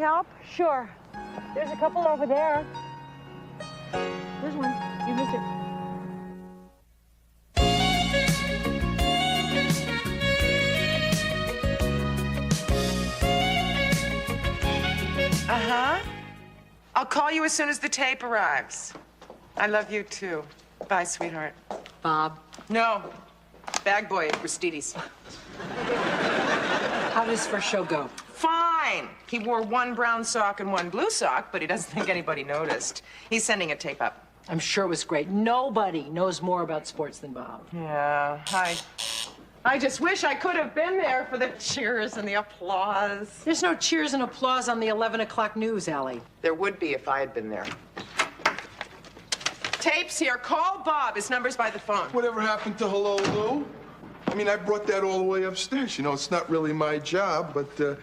Help? Sure. There's a couple over there. There's one. You missed it. Uh-huh. I'll call you as soon as the tape arrives. I love you, too. Bye, sweetheart. Bob, No. Bag boy at Aristides. how did his first show go? Fine. He wore one brown sock and one blue sock, but he doesn't think anybody noticed. He's sending a tape up. I'm sure it was great. Nobody knows more about sports than Bob. Yeah, I just wish I could have been there for the cheers and the applause. There's no cheers and applause on the 11 o'clock news, Allie. There would be if I had been there. Tape's here. Call Bob. His number's by the phone. Whatever happened to Hello, Lou? I mean, I brought that all the way upstairs. You know, it's not really my job, but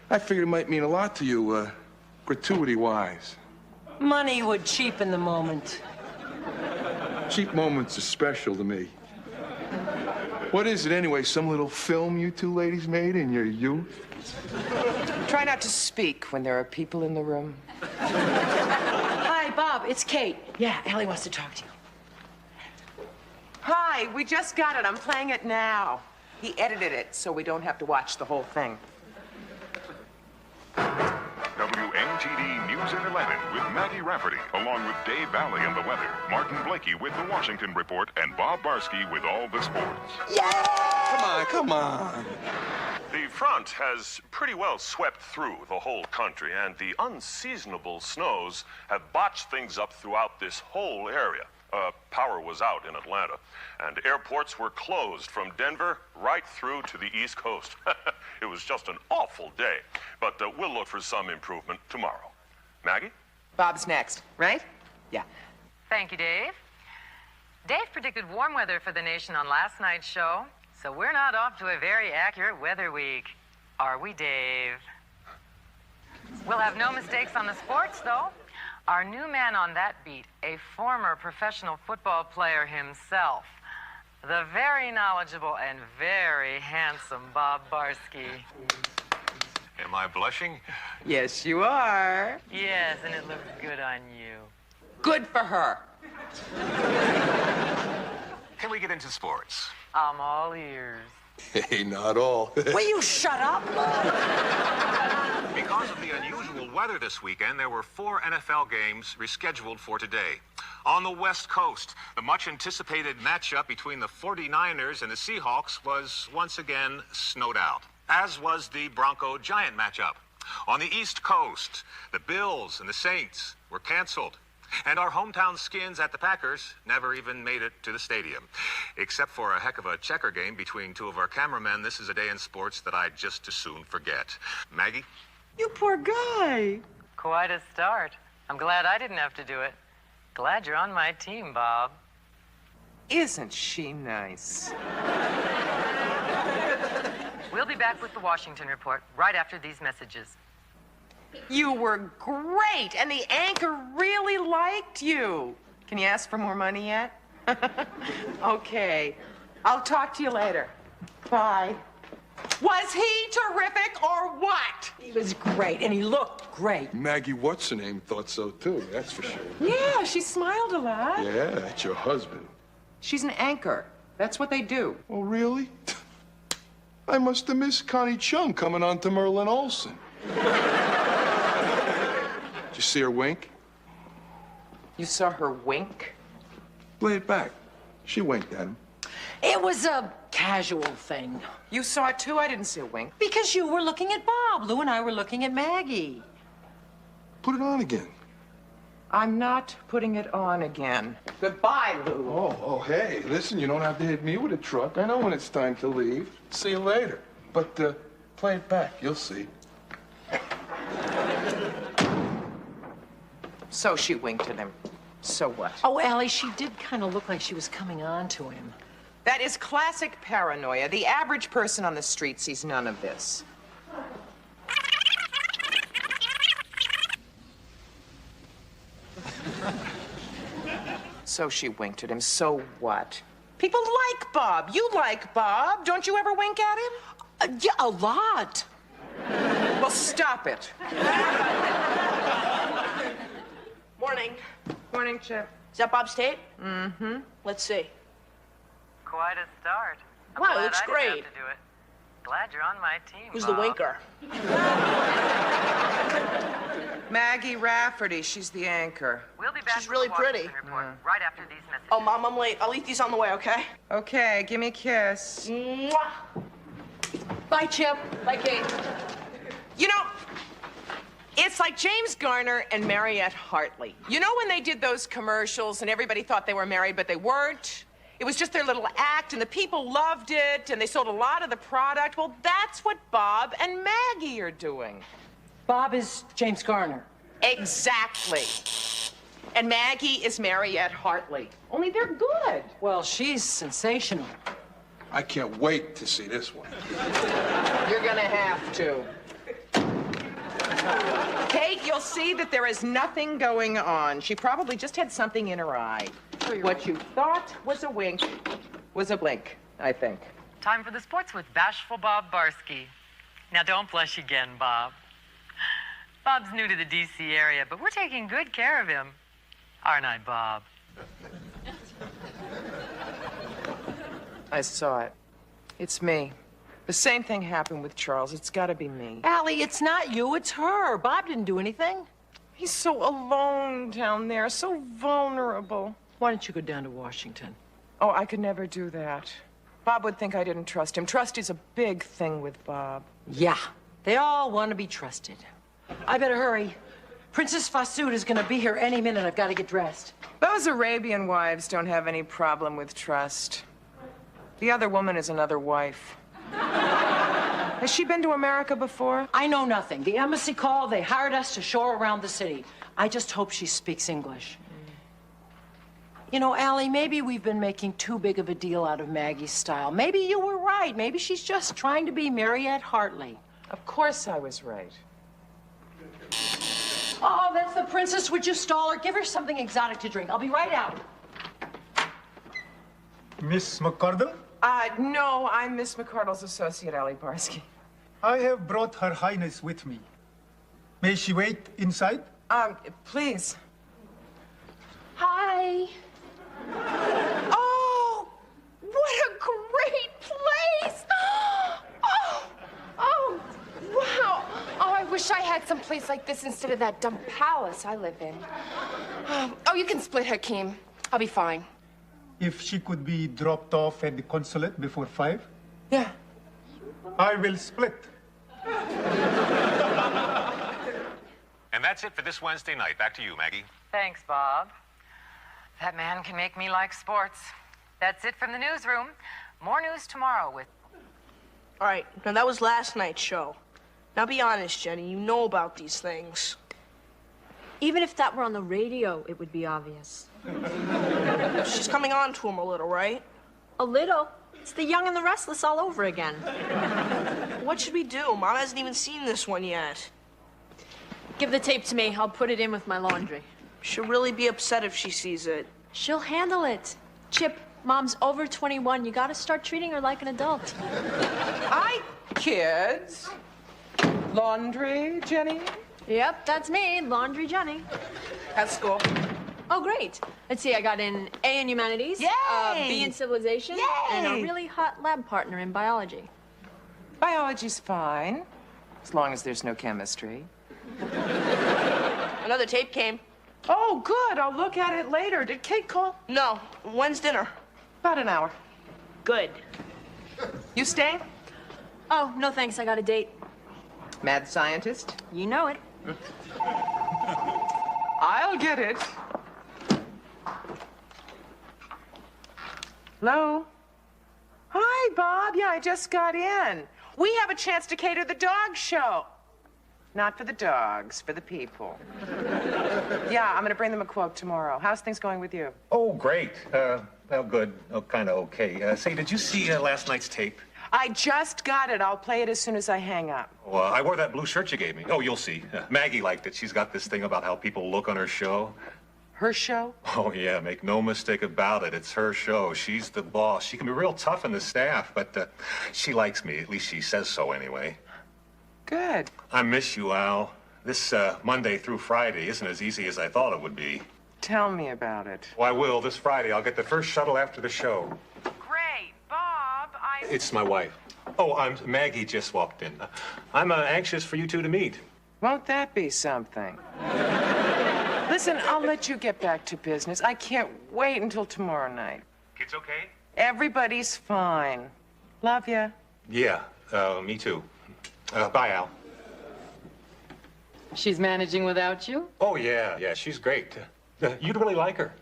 I figured it might mean a lot to you, gratuity-wise. Money would cheapen the moment. Cheap moments are special to me. What is it, anyway? Some little film you two ladies made in your youth? Try not to speak when there are people in the room. Hi, Bob. It's Kate. Yeah, Allie wants to talk to you. Hi, we just got it. I'm playing it now. He edited it so we don't have to watch the whole thing. WNTD News at 11 with Maggie Rafferty, along with Dave Valley and the weather, Martin Blakey with the Washington Report, and Bob Barsky with all the sports. Yeah! Come on. The front has pretty well swept through the whole country, and the unseasonable snows have botched things up throughout this whole area. Power was out in Atlanta, and airports were closed from Denver right through to the East Coast. It was just an awful day, but we'll look for some improvement tomorrow. Maggie? Bob's next, right? Yeah. Thank you, Dave. Dave predicted warm weather for the nation on last night's show, so we're not off to a very accurate weather week. Are we, Dave? We'll have no mistakes on the sports, though. Our new man on that beat, a former professional football player himself, the very knowledgeable and very handsome Bob Barsky. Am I blushing? Yes, you are. Yes, and it looks good on you. Good for her. Can we get into sports? I'm all ears. Hey, not all. Will you shut up? Because of the unusual weather this weekend, there were 4 NFL games rescheduled for today. On the West Coast, the much-anticipated matchup between the 49ers and the Seahawks was once again snowed out, as was the Bronco-Giant matchup. On the East Coast, the Bills and the Saints were canceled. And our hometown Skins at the Packers never even made it to the stadium. Except for a heck of a checker game between 2 of our cameramen, this is a day in sports that I'd just as soon forget. Maggie? You poor guy. Quite a start. I'm glad I didn't have to do it. Glad you're on my team, Bob. Isn't she nice? We'll be back with the Washington Report right after these messages. You were great, and the anchor really liked you. Can you ask for more money yet? Okay. I'll talk to you later. Bye. Was he terrific or what? He was great, and he looked great. Maggie What's-Her-Name thought so, too, that's for sure. Yeah, she smiled a lot. Yeah, that's your husband. She's an anchor. That's what they do. Oh, really? I must have missed Connie Chung coming on to Merlin Olsen. Did you see her wink? You saw her wink? Play it back. She winked at him. It was a casual thing. You saw it too? I didn't see a wink. Because you were looking at Bob. Lou and I were looking at Maggie. Put it on again. I'm not putting it on again. Goodbye, Lou. Oh, hey, listen, you don't have to hit me with a truck. I know when it's time to leave. See you later. But, play it back. You'll see. So she winked at him. So what? Oh, Allie, she did kind of look like she was coming on to him. That is classic paranoia. The average person on the street sees none of this. So she winked at him. So what? People like Bob. You like Bob. Don't you ever wink at him? Yeah, a lot. Well, stop it. morning, Chip. Is that Bob's tape? Mm-hmm. Let's see. Quite a start. I'm Wow, it glad looks I didn't great. have to do it. Glad you're on my team, Who's the Bob. winker? Maggie Rafferty, she's the anchor. We'll be back She's with really the Washington pretty. Report right after these messages. Oh, Mom, I'm late. I'll eat these on the way, okay? Okay, give me a kiss. Mwah. Bye, Chip. Bye, Kate. You know, it's like James Garner and Mariette Hartley. You know when they did those commercials and everybody thought they were married, but they weren't? It was just their little act, and the people loved it, and they sold a lot of the product. Well, that's what Bob and Maggie are doing. Bob is James Garner. Exactly. And Maggie is Mariette Hartley. Only they're good. Well, she's sensational. I can't wait to see this one. You're gonna have to. Kate, you'll see that there is nothing going on. She probably just had something in her eye. What you thought was a wink was a blink, I think. Time for the sports with bashful Bob Barsky. Now, don't blush again, Bob. Bob's new to the D.C. area, but we're taking good care of him. Aren't I, Bob? I saw it. It's me. The same thing happened with Charles. It's got to be me. Allie, it's not you, it's her. Bob didn't do anything. He's so alone down there, so vulnerable. Why don't you go down to Washington? Oh, I could never do that. Bob would think I didn't trust him. Trust is a big thing with Bob. Yeah, they all want to be trusted. I better hurry. Princess Fasood is going to be here any minute. I've got to get dressed. Those Arabian wives don't have any problem with trust. The other woman is another wife. Has she been to America before? I know nothing. The embassy called. They hired us to show her around the city. I just hope she speaks English. You know, Allie, maybe we've been making too big of a deal out of Maggie's style. Maybe you were right. Maybe she's just trying to be Mariette Hartley. Of course I was right. Oh, that's the princess. Would you stall her? Give her something exotic to drink. I'll be right out. Miss McCardle, No, I'm Miss McCardle's associate, Allie Barsky. I have brought Her Highness with me. May she wait inside? Please. Hi. Oh, what a great place! Oh, wow. Oh, I wish I had some place like this instead of that dumb palace I live in. Oh, you can split Hakeem. I'll be fine. If she could be dropped off at the consulate before 5, Yeah. I will split. And that's it for this Wednesday night. Back to you, Maggie. Thanks, Bob. That man can make me like sports. That's it from the newsroom. More news tomorrow with... All right, now that was last night's show. Now be honest, Jenny, you know about these things. Even if that were on the radio, it would be obvious. She's coming on to him a little, right? A little. It's the Young and the Restless all over again. What should we do? Mom hasn't even seen this one yet. Give the tape to me. I'll put it in with my laundry. She'll really be upset if she sees it. She'll handle it. Chip, Mom's over 21. You gotta start treating her like an adult. Hi, kids. Laundry, Jenny? Yep, that's me, Laundry Jenny. How's school? Oh, great. Let's see, I got an A in humanities, Yay! B in civilization, and a Yay! really hot lab partner in biology. Biology's fine, as long as there's no chemistry. Another tape came. Oh, good. I'll look at it later. Did Kate call? No. When's dinner? About an hour. Good. You staying? Oh, no thanks, I got a date. Mad scientist? You know it. I'll get it. Hello? Hi, Bob. Yeah, I just got in. We have a chance to cater the dog show. Not for the dogs, for the people. Yeah, I'm gonna bring them a quote tomorrow. How's things going with you? Oh, great. Well, good. Oh, kind of okay. Say, did you see last night's tape? I just got it. I'll play it as soon as I hang up. Well, I wore that blue shirt you gave me. Oh, you'll see. Maggie liked it. She's got this thing about how people look on her show. Her show? Oh, yeah, make no mistake about it. It's her show. She's the boss. She can be real tough on the staff, but she likes me. At least she says so anyway. Good. I miss you, Al. This Monday through Friday isn't as easy as I thought it would be. Tell me about it. Oh, I will. This Friday, I'll get the first shuttle after the show. Great. Bob, It's my wife. Oh, Maggie just walked in. I'm anxious for you two to meet. Won't that be something? Listen, I'll let you get back to business. I can't wait until tomorrow night. Kids okay? Everybody's fine. Love ya. Yeah, me too. Bye, Al. She's managing without you? Oh, yeah, she's great. You'd really like her.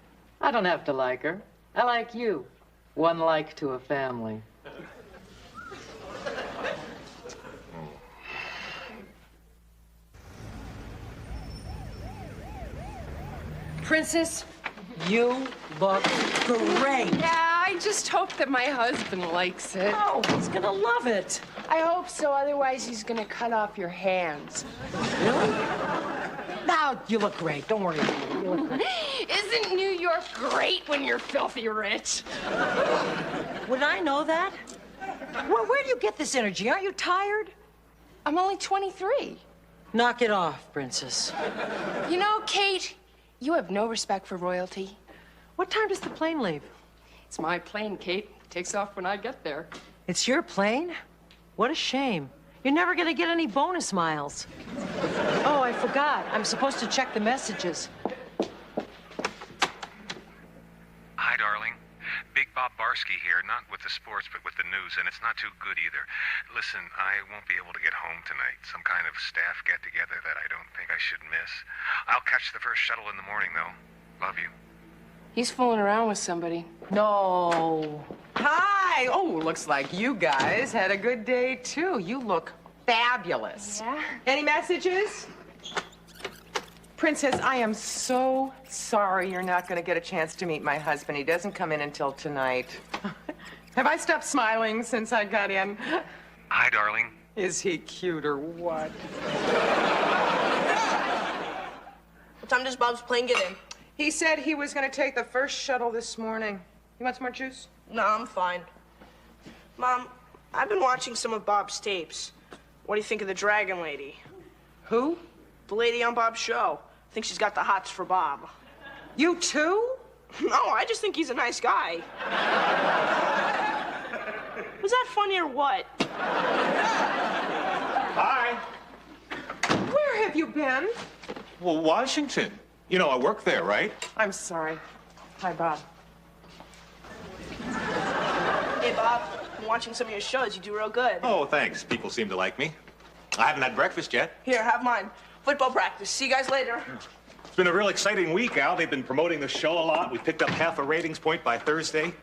I don't have to like her. I like you. One like to a family. Princess, you look great. Yeah, I just hope that my husband likes it. Oh, he's gonna love it. I hope so, otherwise he's gonna cut off your hands. Really? Now, you look great. Don't worry about it. You look great. Isn't New York great when you're filthy rich? Would I know that? Well, where do you get this energy? Aren't you tired? I'm only 23. Knock it off, Princess. You know, Kate, you have no respect for royalty. What time does the plane leave? It's my plane, Kate. It takes off when I get there. It's your plane? What a shame. You're never gonna get any bonus miles. Oh, I forgot. I'm supposed to check the messages. Hi, darling. Big Bob Barsky here, not with the sports, but with the news, and it's not too good either. Listen, I won't be able to get home tonight. Some kind of staff get-together that I don't think I should miss. I'll catch the first shuttle in the morning, though. Love you. He's fooling around with somebody. No. Hi. Oh, looks like you guys had a good day, too. You look fabulous. Yeah? Any messages? Princess, I am so sorry you're not going to get a chance to meet my husband. He doesn't come in until tonight. Have I stopped smiling since I got in? Hi, darling. Is he cute or what? What time does Bob's plane get in? He said he was going to take the first shuttle this morning. You want some more juice? No, I'm fine. Mom, I've been watching some of Bob's tapes. What do you think of the Dragon Lady? Who? The lady on Bob's show. I think she's got the hots for Bob. You too? No, I just think he's a nice guy. Was that funny or what? Hi. Where have you been? Well, Washington. You know, I work there, right? I'm sorry. Hi, Bob. Hey, Bob, I'm watching some of your shows. You do real good. Oh, thanks. People seem to like me. I haven't had breakfast yet. Here, have mine. Football practice. See you guys later. It's been a real exciting week, Al. They've been promoting the show a lot. We picked up half a ratings point by Thursday.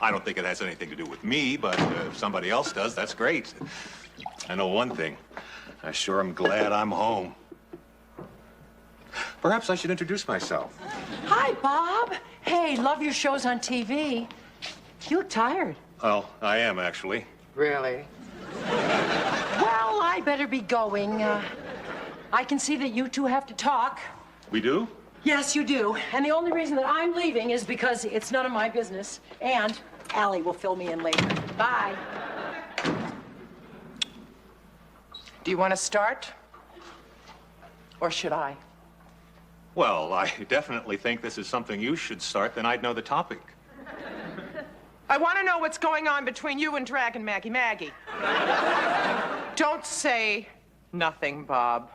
I don't think it has anything to do with me, but if somebody else does, that's great. I know one thing. I sure am glad I'm home. Perhaps I should introduce myself. Hi, Bob. Hey, love your shows on TV. You look tired. Well, I am, actually. Really? Well, I better be going. I can see that you two have to talk. We do? Yes, you do. And the only reason that I'm leaving is because it's none of my business. And Allie will fill me in later. Bye. Do you want to start? Or should I? Well, I definitely think this is something you should start, then I'd know the topic. I want to know what's going on between you and Dragon Maggie. Don't say nothing, Bob.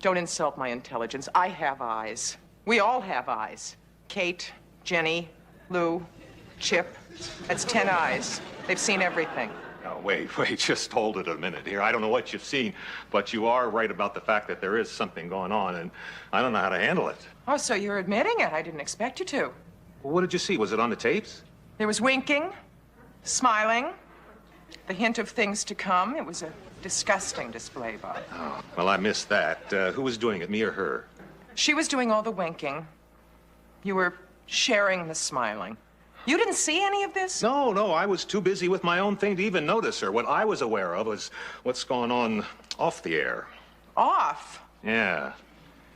Don't insult my intelligence. I have eyes. We all have eyes. Kate, Jenny, Lou, Chip. That's 10 eyes. They've seen everything. Now, wait, just hold it a minute here. I don't know what you've seen, but you are right about the fact that there is something going on, and I don't know how to handle it. Oh, so you're admitting it. I didn't expect you to. Well, what did you see? Was it on the tapes? There was winking, smiling, the hint of things to come. It was a disgusting display, Bob. Oh, well, I missed that. Who was doing it, me or her? She was doing all the winking. You were sharing the smiling. You didn't see any of this? No, I was too busy with my own thing to even notice her. What I was aware of was what's going on off the air. Off? Yeah.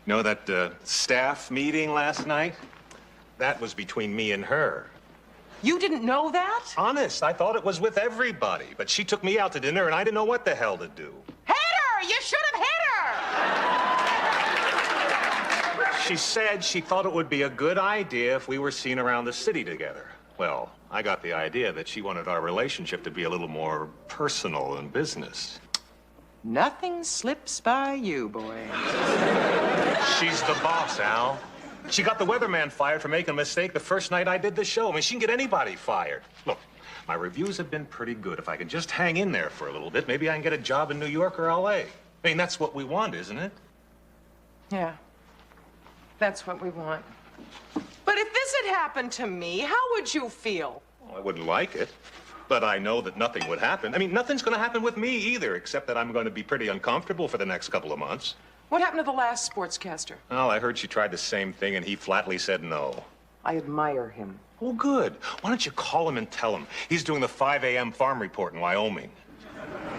You know that staff meeting last night? That was between me and her. You didn't know that? Honest, I thought it was with everybody, but she took me out to dinner and I didn't know what the hell to do. Hit her! You should have hit her! She said she thought it would be a good idea if we were seen around the city together. Well, I got the idea that she wanted our relationship to be a little more personal and business. Nothing slips by you, boy. She's the boss, Al. She got the weatherman fired for making a mistake the first night I did the show. I mean, she can get anybody fired. Look, my reviews have been pretty good. If I can just hang in there for a little bit, maybe I can get a job in New York or L.A. I mean, that's what we want, isn't it? Yeah, that's what we want. But if this had happened to me, how would you feel? Well, I wouldn't like it, but I know that nothing would happen. I mean, nothing's going to happen with me either, except that I'm going to be pretty uncomfortable for the next couple of months. What happened to the last sportscaster? Well, I heard she tried the same thing, and he flatly said no. I admire him. Oh, good. Why don't you call him and tell him? He's doing the 5 a.m. farm report in Wyoming.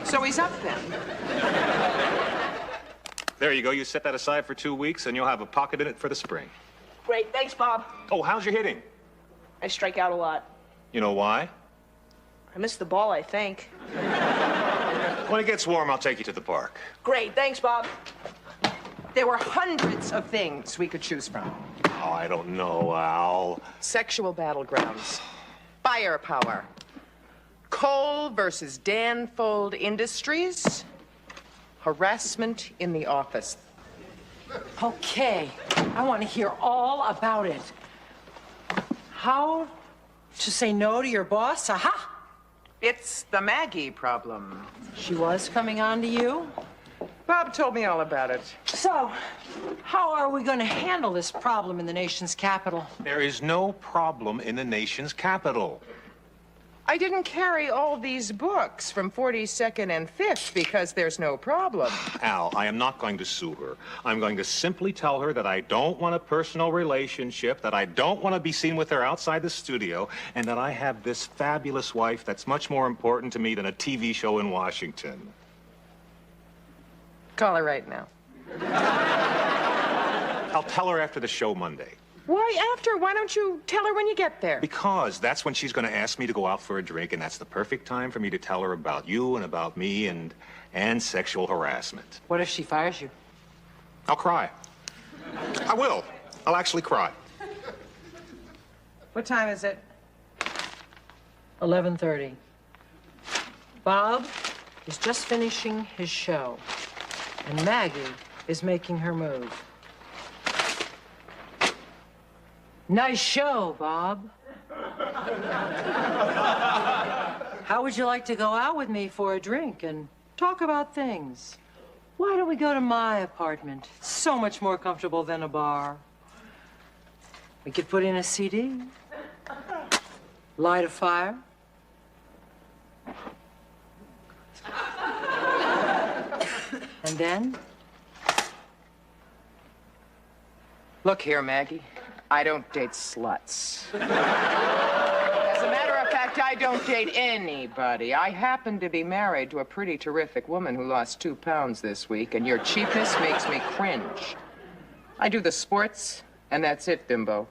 So he's up then? There you go. You set that aside for 2 weeks, and you'll have a pocket in it for the spring. Great, thanks, Bob. Oh, how's your hitting? I strike out a lot. You know why? I missed the ball, I think. When it gets warm, I'll take you to the park. Great, thanks, Bob. There were hundreds of things we could choose from. Oh, I don't know, Al. Sexual battlegrounds, firepower, coal versus Danfold Industries, harassment in the office. Okay, I want to hear all about it. How to say no to your boss? Aha! It's the Maggie problem. She was coming on to you? Bob told me all about it. So, how are we going to handle this problem in the nation's capital? There is no problem in the nation's capital. I didn't carry all these books from 42nd and 5th because there's no problem. Al, I am not going to sue her. I'm going to simply tell her that I don't want a personal relationship, that I don't want to be seen with her outside the studio, and that I have this fabulous wife that's much more important to me than a TV show in Washington. Call her right now. I'll tell her after the show Monday. Why after? Why don't you tell her when you get there? Because that's when she's going to ask me to go out for a drink, and that's the perfect time for me to tell her about you and about me and sexual harassment. What if she fires you? I'll cry. I will. I'll actually cry. What time is it? 11:30. Bob is just finishing his show, and Maggie is making her move. Nice show, Bob. How would you like to go out with me for a drink and talk about things? Why don't we go to my apartment? It's so much more comfortable than a bar. We could put in a CD, light a fire. And then? Look here, Maggie. I don't date sluts. As a matter of fact, I don't date anybody. I happen to be married to a pretty terrific woman who lost 2 pounds this week, and your cheapness makes me cringe. I do the sports, and that's it, bimbo.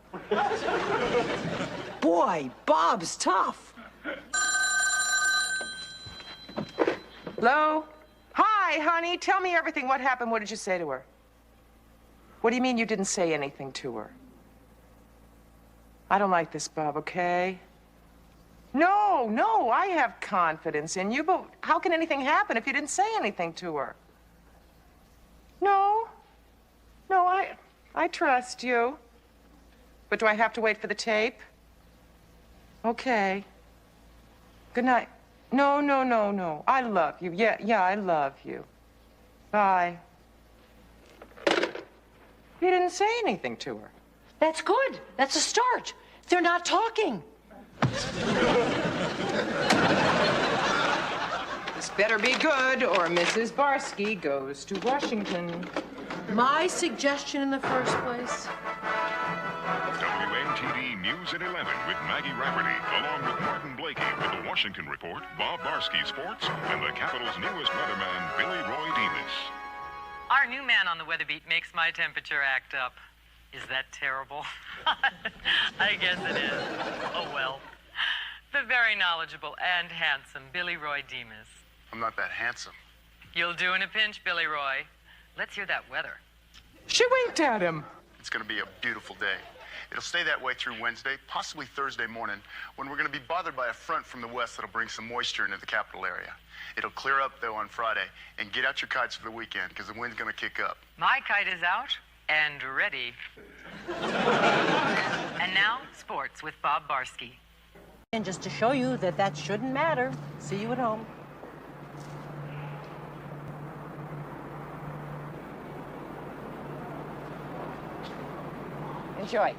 Boy, Bob's tough. Hello? Hi, honey. Tell me everything. What happened? What did you say to her? What do you mean you didn't say anything to her? I don't like this, Bob, okay? No, I have confidence in you, but how can anything happen if you didn't say anything to her? No, I trust you. But do I have to wait for the tape? Okay. Good night. No. I love you. Yeah, I love you. Bye. You didn't say anything to her. That's good. That's a start. They're not talking. This better be good, or Mrs. Barsky goes to Washington. My suggestion in the first place. WNTD News at 11 with Maggie Rafferty, along with Martin Blakey with the Washington Report, Bob Barsky Sports, and the Capital's newest weatherman, Billy Roy Demas. Our new man on the weather beat makes my temperature act up. Is that terrible? I guess it is. Oh, well. The very knowledgeable and handsome Billy Roy Demas. I'm not that handsome. You'll do in a pinch, Billy Roy. Let's hear that weather. She winked at him. It's going to be a beautiful day. It'll stay that way through Wednesday, possibly Thursday morning, when we're going to be bothered by a front from the west that'll bring some moisture into the capital area. It'll clear up, though, on Friday, and get out your kites for the weekend, because the wind's going to kick up. My kite is out and ready. And now, sports with Bob Barsky. And just to show you that that shouldn't matter, see you at home. Enjoy.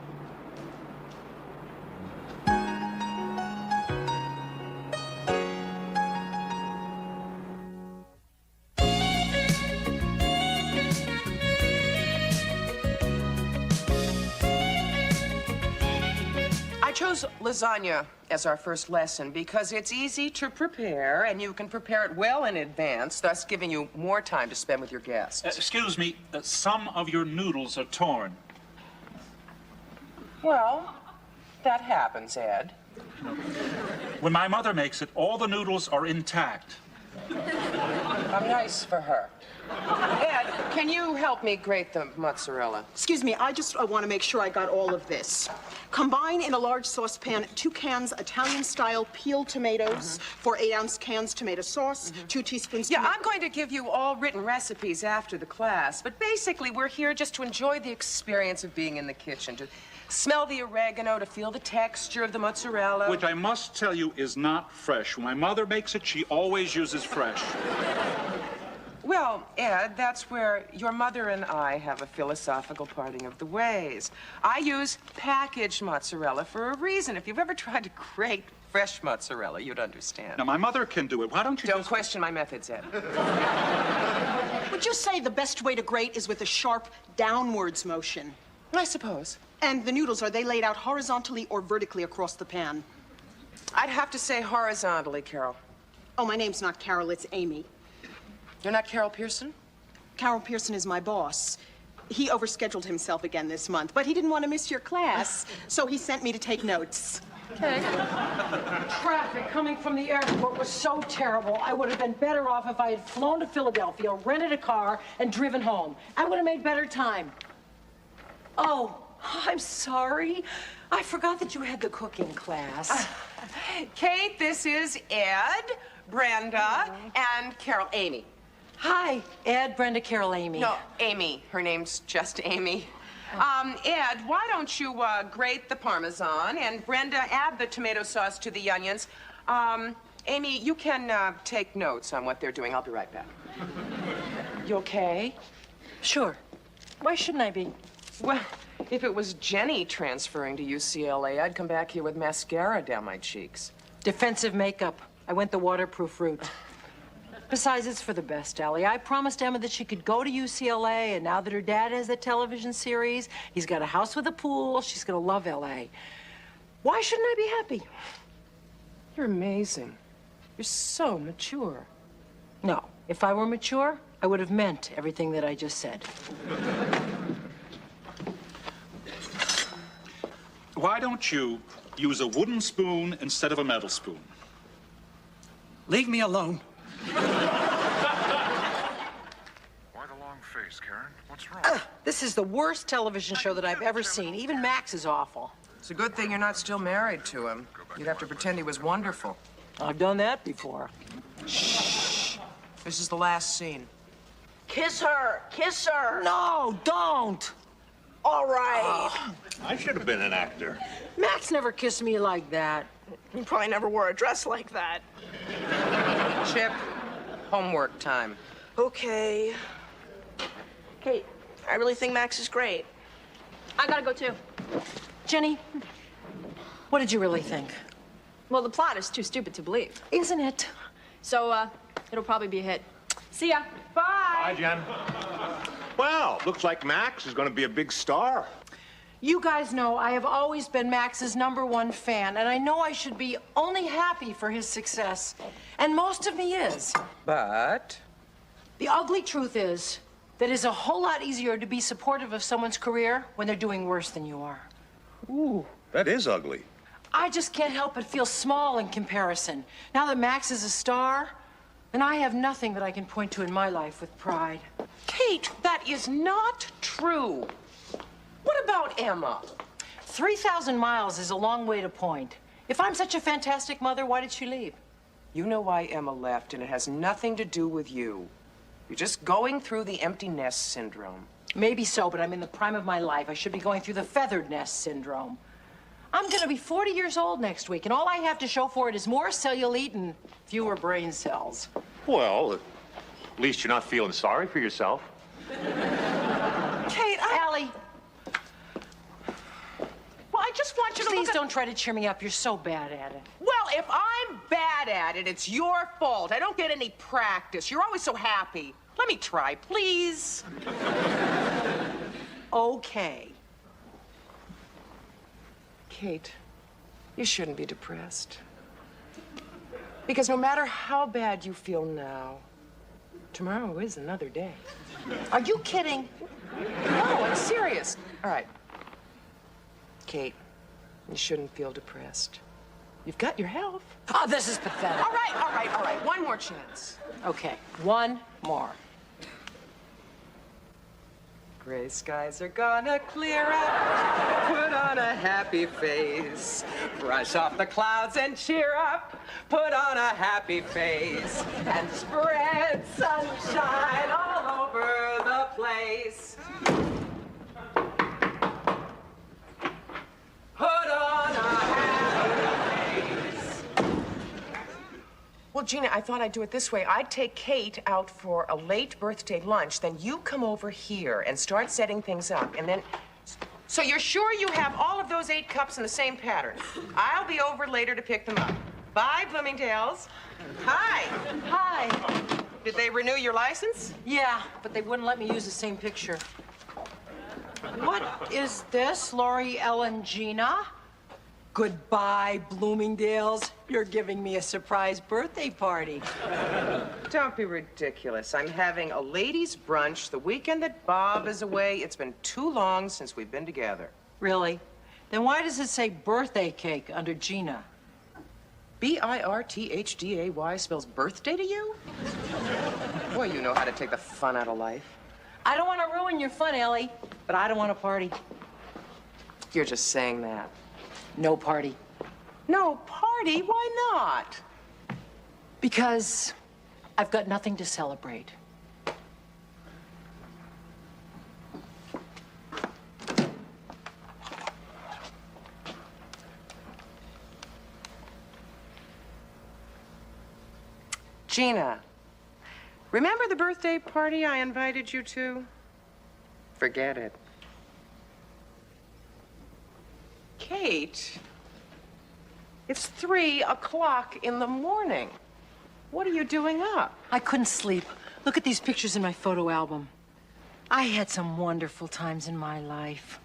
I chose lasagna as our first lesson because it's easy to prepare and you can prepare it well in advance, thus giving you more time to spend with your guests. Excuse me, some of your noodles are torn. Well, that happens, Ed. When my mother makes it, all the noodles are intact. How nice for her. Ed, can you help me grate the mozzarella? Excuse me, I just want to make sure I got all of this. Combine in a large saucepan 2 cans Italian-style peeled tomatoes, 4 8-ounce cans tomato sauce, 2 teaspoons Yeah, I'm going to give you all written recipes after the class, but basically we're here just to enjoy the experience of being in the kitchen, to smell the oregano, to feel the texture of the mozzarella. Which I must tell you is not fresh. When my mother makes it, she always uses fresh. Well, Ed, that's where your mother and I have a philosophical parting of the ways. I use packaged mozzarella for a reason. If you've ever tried to grate fresh mozzarella, you'd understand. Now, my mother can do it. Why don't you Don't question my methods, Ed. Would you say the best way to grate is with a sharp downwards motion? I suppose. And the noodles, are they laid out horizontally or vertically across the pan? I'd have to say horizontally, Carol. Oh, my name's not Carol, it's Amy. You're not Carol Pearson? Carol Pearson is my boss. He overscheduled himself again this month, but he didn't want to miss your class, so he sent me to take notes. Okay. Traffic coming from the airport was so terrible. I would have been better off if I had flown to Philadelphia, rented a car, and driven home. I would have made better time. Oh, I'm sorry. I forgot that you had the cooking class. Kate, this is Ed, Brenda, and Carol. Amy. Hi, Ed, Brenda, Carol, Amy. No, Amy. Her name's just Amy. Ed, why don't you grate the Parmesan, and Brenda, add the tomato sauce to the onions. Amy, you can take notes on what they're doing. I'll be right back. You okay? Sure. Why shouldn't I be? Well, if it was Jenny transferring to UCLA, I'd come back here with mascara down my cheeks. Defensive makeup. I went the waterproof route. Besides, it's for the best, Allie. I promised Emma that she could go to UCLA, and now that her dad has that television series, he's got a house with a pool, she's gonna love LA. Why shouldn't I be happy? You're amazing. You're so mature. No, if I were mature, I would have meant everything that I just said. Why don't you use a wooden spoon instead of a metal spoon? Leave me alone. Quite a long face, Karen. What's wrong? This is the worst television show that I've ever seen. Even Max is awful. It's a good thing you're not still married to him. You'd have to pretend he was wonderful. I've done that before. Shh. This is the last scene. Kiss her! Kiss her! No, don't! All right. I should have been an actor. Max never kissed me like that. You probably never wore a dress like that. Chip, homework time. Okay. Kate, I really think Max is great. I gotta go too. Jenny, what did you really think? Well, the plot is too stupid to believe. Isn't it? So, it'll probably be a hit. See ya. Bye. Hi, Jen. Well, looks like Max is going to be a big star. You guys know I have always been Max's #1 fan, and I know I should be only happy for his success. And most of me is. But? The ugly truth is that it's a whole lot easier to be supportive of someone's career when they're doing worse than you are. Ooh, that is ugly. I just can't help but feel small in comparison. Now that Max is a star, and I have nothing that I can point to in my life with pride. Kate, that is not true. What about Emma? 3,000 miles is a long way to point. If I'm such a fantastic mother, why did she leave? You know why Emma left, and it has nothing to do with you. You're just going through the empty nest syndrome. Maybe so, but I'm in the prime of my life. I should be going through the feathered nest syndrome. I'm gonna be 40 years old next week, and all I have to show for it is more cellulite and fewer brain cells. Well, at least you're not feeling sorry for yourself. Kate, Allie. Well, I just want you to Please look at... don't try to cheer me up. You're so bad at it. Well, if I'm bad at it, it's your fault. I don't get any practice. You're always so happy. Let me try, please. Okay. Kate, you shouldn't be depressed. Because no matter how bad you feel now, tomorrow is another day. Are you kidding? No, I'm serious. All right. Kate, you shouldn't feel depressed. You've got your health. Oh, this is pathetic. All right, all right, all right. One more chance. Okay, one more. Gray skies are gonna clear up. Put on a happy face. Brush off the clouds and cheer up. Put on a happy face. And spread sunshine all over the place. Put on a happy face. Well, Gina, I thought I'd do it this way. I'd take Kate out for a late birthday lunch, then you come over here and start setting things up, and then... So you're sure you have all of those 8 cups in the same pattern? I'll be over later to pick them up. Bye, Bloomingdale's. Hi. Hi. Did they renew your license? Yeah, but they wouldn't let me use the same picture. What is this, Lori, Ellen, Gina? Goodbye, Bloomingdale's. You're giving me a surprise birthday party. Don't be ridiculous. I'm having a ladies' brunch the weekend that Bob is away. It's been too long since we've been together. Really? Then why does it say birthday cake under Gina? B-I-R-T-H-D-A-Y spells birthday to you? Boy, you know how to take the fun out of life. I don't want to ruin your fun, Ellie, but I don't want to party. You're just saying that. No party. No party? Why not? Because I've got nothing to celebrate. Gina, remember the birthday party I invited you to? Forget it. Kate, it's 3 o'clock in the morning. What are you doing up? I couldn't sleep. Look at these pictures in my photo album. I had some wonderful times in my life.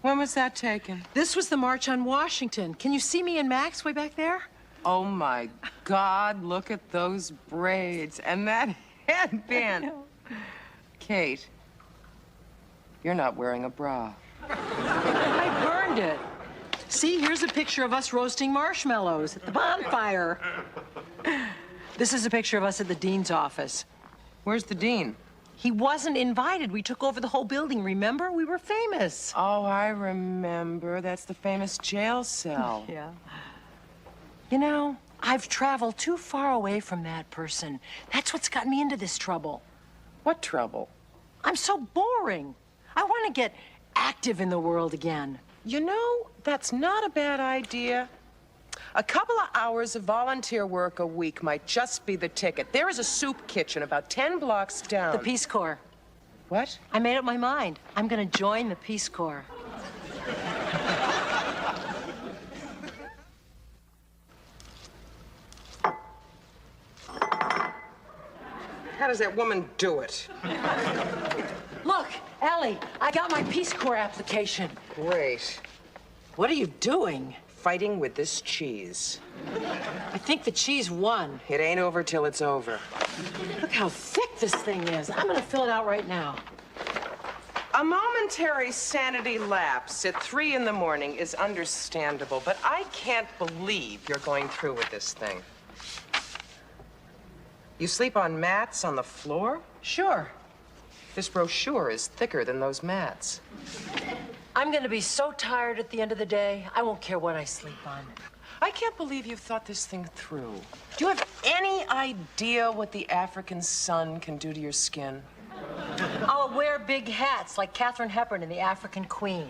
When was that taken? This was the March on Washington. Can you see me and Max way back there? Oh, my God, look at those braids and that headband. Kate, you're not wearing a bra. I burned it. See, here's a picture of us roasting marshmallows at the bonfire. This is a picture of us at the dean's office. Where's the dean? He wasn't invited. We took over the whole building, remember? We were famous. Oh, I remember. That's the famous jail cell. Yeah. You know, I've traveled too far away from that person. That's what's got me into this trouble. What trouble? I'm so boring. I want to get active in the world again. You know, that's not a bad idea. A couple of hours of volunteer work a week might just be the ticket. There is a soup kitchen about 10 blocks down. The Peace Corps. What? I made up my mind. I'm going to join the Peace Corps. How does that woman do it? Look, Allie, I got my Peace Corps application. Great. What are you doing? Fighting with this cheese. I think the cheese won. It ain't over till it's over. Look how thick this thing is. I'm gonna fill it out right now. A momentary sanity lapse at 3 in the morning is understandable, but I can't believe you're going through with this thing. You sleep on mats on the floor? Sure. This brochure is thicker than those mats. I'm gonna be so tired at the end of the day, I won't care what I sleep on. I can't believe you've thought this thing through. Do you have any idea what the African sun can do to your skin? I'll wear big hats like Katharine Hepburn in The African Queen.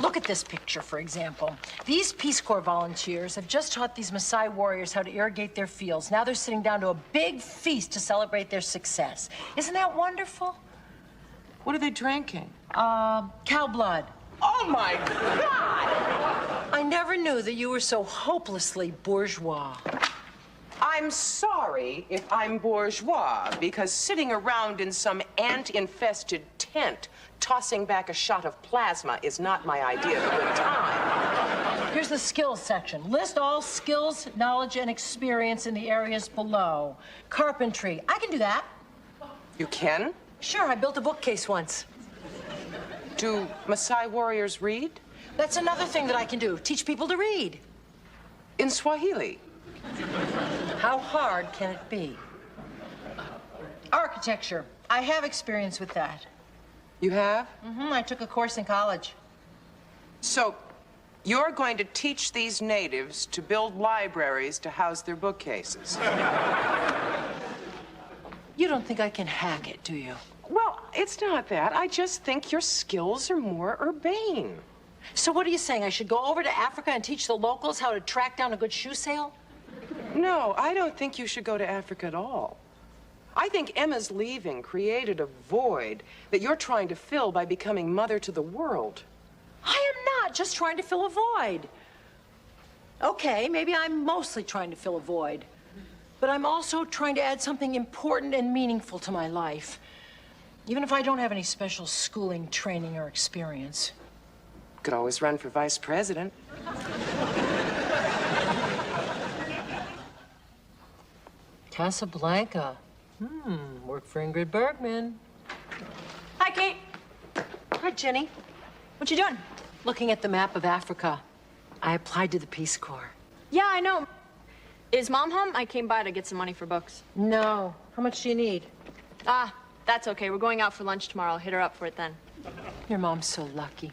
Look at this picture, for example. These Peace Corps volunteers have just taught these Maasai warriors how to irrigate their fields. Now they're sitting down to a big feast to celebrate their success. Isn't that wonderful? What are they drinking? Cow blood. Oh, my God! I never knew that you were so hopelessly bourgeois. I'm sorry if I'm bourgeois, because sitting around in some ant-infested tent tossing back a shot of plasma is not my idea of a good time. Here's the skills section. List all skills, knowledge, and experience in the areas below. Carpentry. I can do that. You can? Sure, I built a bookcase once. Do Maasai warriors read? That's another thing that I can do. Teach people to read. In Swahili? How hard can it be? Architecture. I have experience with that. You have? I took a course in college. So, you're going to teach these natives to build libraries to house their bookcases? You don't think I can hack it, do you? Well, it's not that. I just think your skills are more urbane. So what are you saying? I should go over to Africa and teach the locals how to track down a good shoe sale? No, I don't think you should go to Africa at all. I think Emma's leaving created a void that you're trying to fill by becoming mother to the world. I am not just trying to fill a void. Okay, maybe I'm mostly trying to fill a void. But I'm also trying to add something important and meaningful to my life. Even if I don't have any special schooling, training, or experience. Could always run for vice president. Casablanca. Work for Ingrid Bergman. Hi, Kate. Hi, Jenny. What you doing? Looking at the map of Africa. I applied to the Peace Corps. Yeah, I know. Is Mom home? I came by to get some money for books. No. How much do you need? That's okay. We're going out for lunch tomorrow. I'll hit her up for it then. Your mom's so lucky.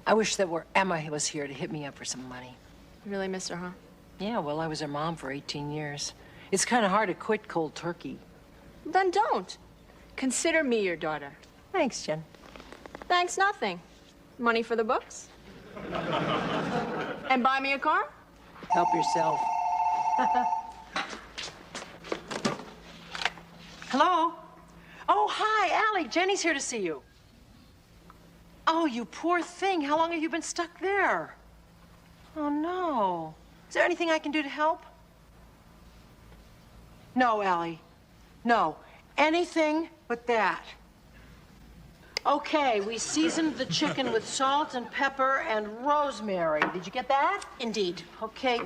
I wish that were Emma was here to hit me up for some money. You really miss her, huh? Yeah, well, I was her mom for 18 years. It's kind of hard to quit cold turkey. Then don't. Consider me your daughter. Thanks, Jen. Thanks, nothing. Money for the books? And buy me a car? Help yourself. Hello? Oh, hi, Allie. Jenny's here to see you. Oh, you poor thing. How long have you been stuck there? Oh, no. Is there anything I can do to help? No, Allie. No. Anything but that. Okay, we seasoned the chicken with salt and pepper and rosemary. Did you get that? Indeed. Okay,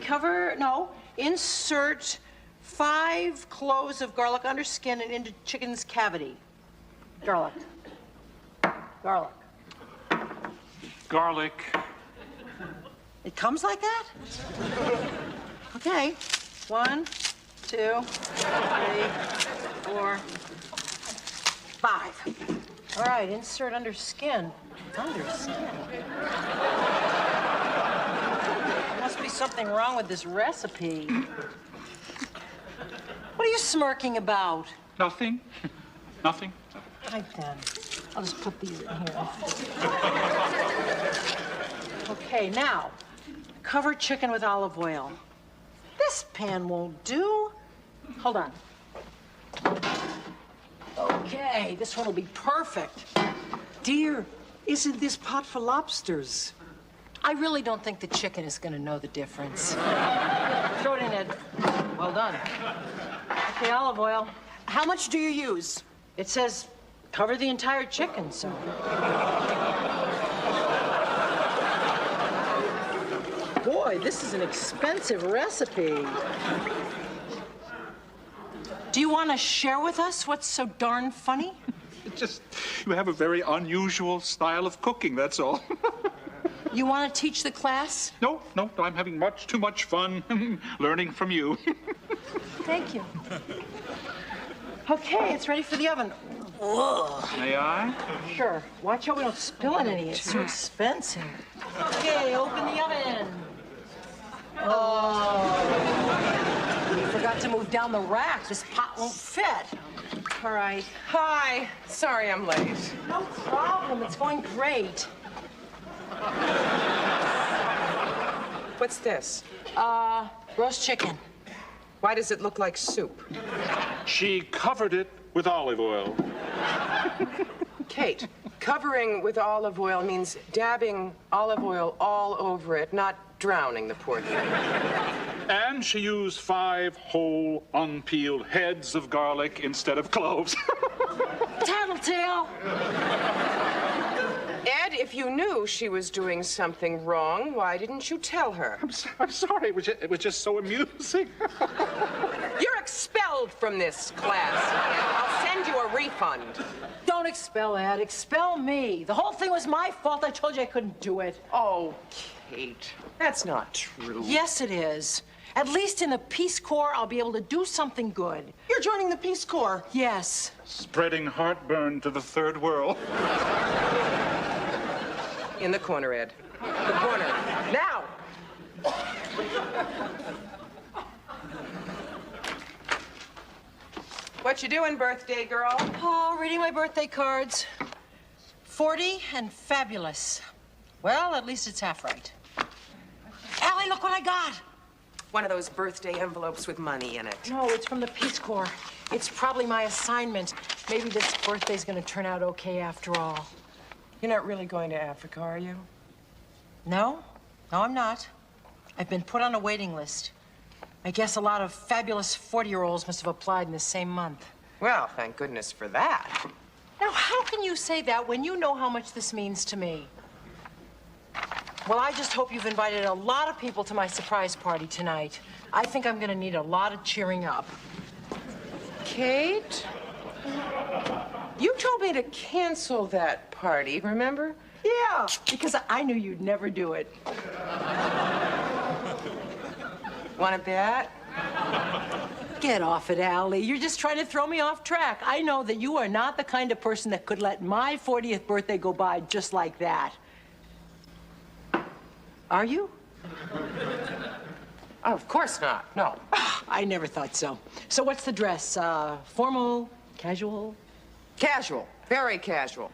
insert 5 cloves of garlic under skin and into chicken's cavity. Garlic. Garlic. Garlic. It comes like that? Okay. 1, 2, 3, 4, 5. All right, insert under skin. Under skin? There must be something wrong with this recipe. What are you smirking about? Nothing. Nothing. Right then. I'll just put these in here. Okay, now, cover chicken with olive oil. This pan won't do. Hold on. Okay, this one will be perfect. Dear, isn't this pot for lobsters? I really don't think the chicken is going to know the difference. Throw it in, Ed. Well done. Okay, olive oil. How much do you use? It says cover the entire chicken, so. Boy, this is an expensive recipe. Do you want to share with us what's so darn funny? Just, you have a very unusual style of cooking, that's all. You want to teach the class? No, I'm having too much fun learning from you. Thank you. Okay, it's ready for the oven. Whoa. May I? Sure. Watch out we don't spill it any. It's so expensive. Okay, open the oven. Oh. You forgot to move down the rack. This pot won't fit. All right. Hi. Sorry I'm late. No problem. It's going great. What's this? Roast chicken. Why does it look like soup? She covered it with olive oil. Kate, covering with olive oil means dabbing olive oil all over it, not drowning the poor thing. And she used 5 whole, unpeeled heads of garlic instead of cloves. Tattletale! Ed, if you knew she was doing something wrong, why didn't you tell her? I'm sorry. It was just so amusing. You're expelled from this class. I'll send you a refund. Don't expel Ed. Expel me. The whole thing was my fault. I told you I couldn't do it. Oh, Kate, that's not true. Yes, it is. At least in the Peace Corps, I'll be able to do something good. You're joining the Peace Corps. Yes. Spreading heartburn to the third world. In the corner, Ed. The corner. Now! What you doing, birthday girl? Oh, reading my birthday cards. 40 and fabulous. Well, at least it's half right. Allie, look what I got. One of those birthday envelopes with money in it. No, it's from the Peace Corps. It's probably my assignment. Maybe this birthday's gonna turn out okay after all. You're not really going to Africa, are you? No, I'm not. I've been put on a waiting list. I guess a lot of fabulous 40-year-olds must have applied in the same month. Well, thank goodness for that. Now, how can you say that when you know how much this means to me? Well, I just hope you've invited a lot of people to my surprise party tonight. I think I'm gonna need a lot of cheering up. Kate? You told me to cancel that party, remember? Yeah, because I knew you'd never do it. Want to bet? Get off it, Allie. You're just trying to throw me off track. I know that you are not the kind of person that could let my 40th birthday go by just like that. Are you? Oh, of course not. No. I never thought so. So what's the dress? Formal? Casual? Casual. Very casual.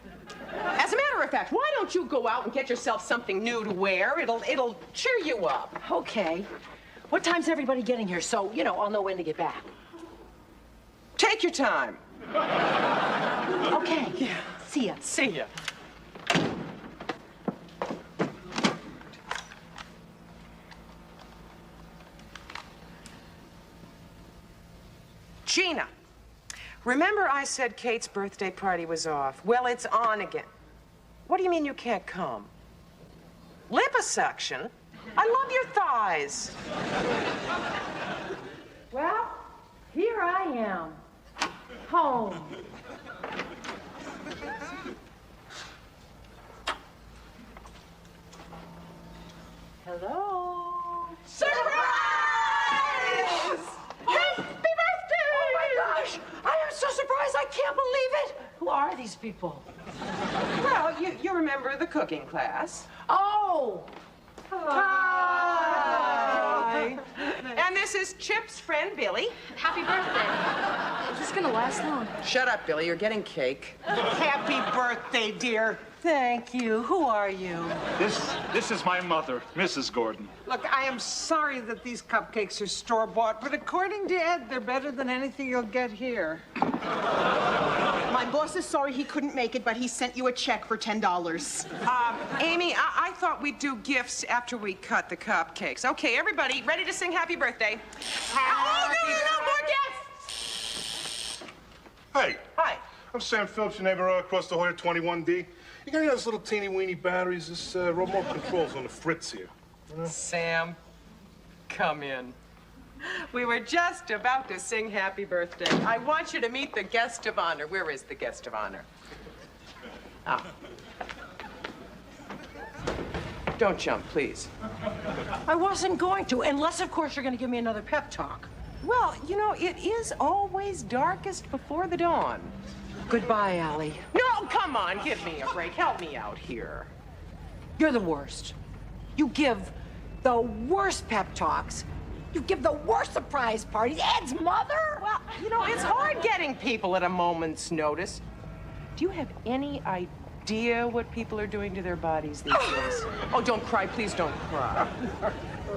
As a matter of fact, why don't you go out and get yourself something new to wear? It'll cheer you up. Okay. What time's everybody getting here? So, I'll know when to get back. Take your time. Okay. Yeah. See ya. See ya. Gina, remember I said Kate's birthday party was off? Well, it's on again. What do you mean you can't come? Liposuction? I love your thighs. Well, here I am. Home. Hello? Surprise! Happy birthday! Oh my gosh! I am so surprised. I can't believe it. Who are these people? Well, you remember the cooking class. Oh! Hi. And this is Chip's friend, Billy. Happy birthday. Is this gonna last long? Shut up, Billy. You're getting cake. Happy birthday, dear. Thank you. Who are you? This is my mother, Mrs. Gordon. Look, I am sorry that these cupcakes are store-bought, but according to Ed, they're better than anything you'll get here. My boss is sorry he couldn't make it, but he sent you a check for $10. Amy, I thought we'd do gifts after we cut the cupcakes. Okay, everybody, ready to sing happy birthday? Oh, no, more gifts! Hey. Hi. I'm Sam Phillips, your neighbor across the hall at 21D. You got any of those little teeny-weeny batteries? This remote control's on the fritz here. Sam, come in. We were just about to sing happy birthday. I want you to meet the guest of honor. Where is the guest of honor? Ah. Don't jump, please. I wasn't going to, unless, of course, you're going to give me another pep talk. Well, it is always darkest before the dawn. Goodbye, Allie. No, come on, give me a break. Help me out here. You're the worst. You give the worst pep talks. You give the worst surprise parties. Ed's mother? Well, you know, it's hard getting people at a moment's notice. Do you have any idea what people are doing to their bodies these days? Oh, don't cry. Please don't cry.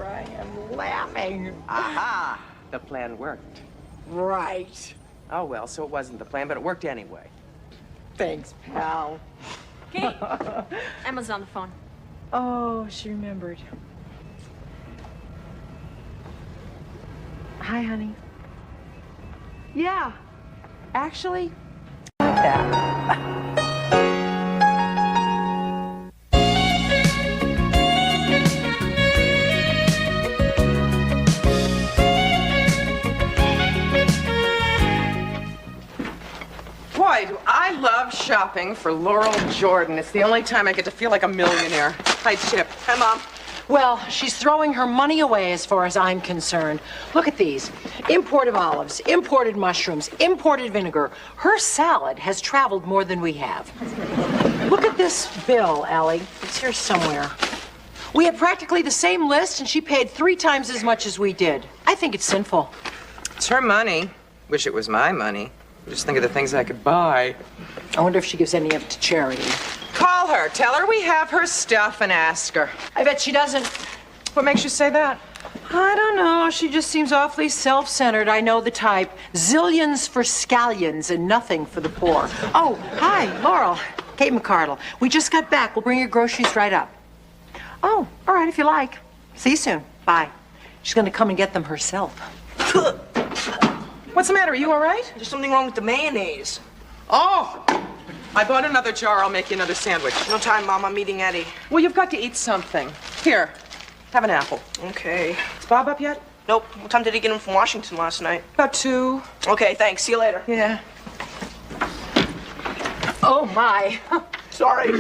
I am laughing. Aha! The plan worked. Right. Oh, well, so it wasn't the plan, but it worked anyway. Thanks, pal. Kate, Emma's on the phone. Oh, she remembered. Hi, honey. Yeah, actually, like that. Boy, do I love shopping for Laurel Jordan. It's the only time I get to feel like a millionaire. Hi, Chip. Hi, Mom. Well, she's throwing her money away as far as I'm concerned. Look at these. Imported olives, imported mushrooms, imported vinegar. Her salad has traveled more than we have. Look at this bill, Allie. It's here somewhere. We had practically the same list, and she paid 3 times as much as we did. I think it's sinful. It's her money. Wish it was my money. Just think of the things I could buy. I wonder if she gives any of it to charity. Call her. Tell her we have her stuff and ask her. I bet she doesn't. What makes you say that? I don't know. She just seems awfully self-centered. I know the type. Zillions for scallions and nothing for the poor. Oh, hi, Laurel. Kate McCardle. We just got back. We'll bring your groceries right up. Oh, all right, if you like. See you soon. Bye. She's going to come and get them herself. What's the matter? Are you all right? There's something wrong with the mayonnaise. Oh, I bought another jar. I'll make you another sandwich. No time, Mom. I'm meeting Eddie. Well, you've got to eat something. Here, have an apple. Okay. Is Bob up yet? Nope. What time did he get in from Washington last night? About 2. Okay, thanks. See you later. Yeah. Oh, my. Sorry.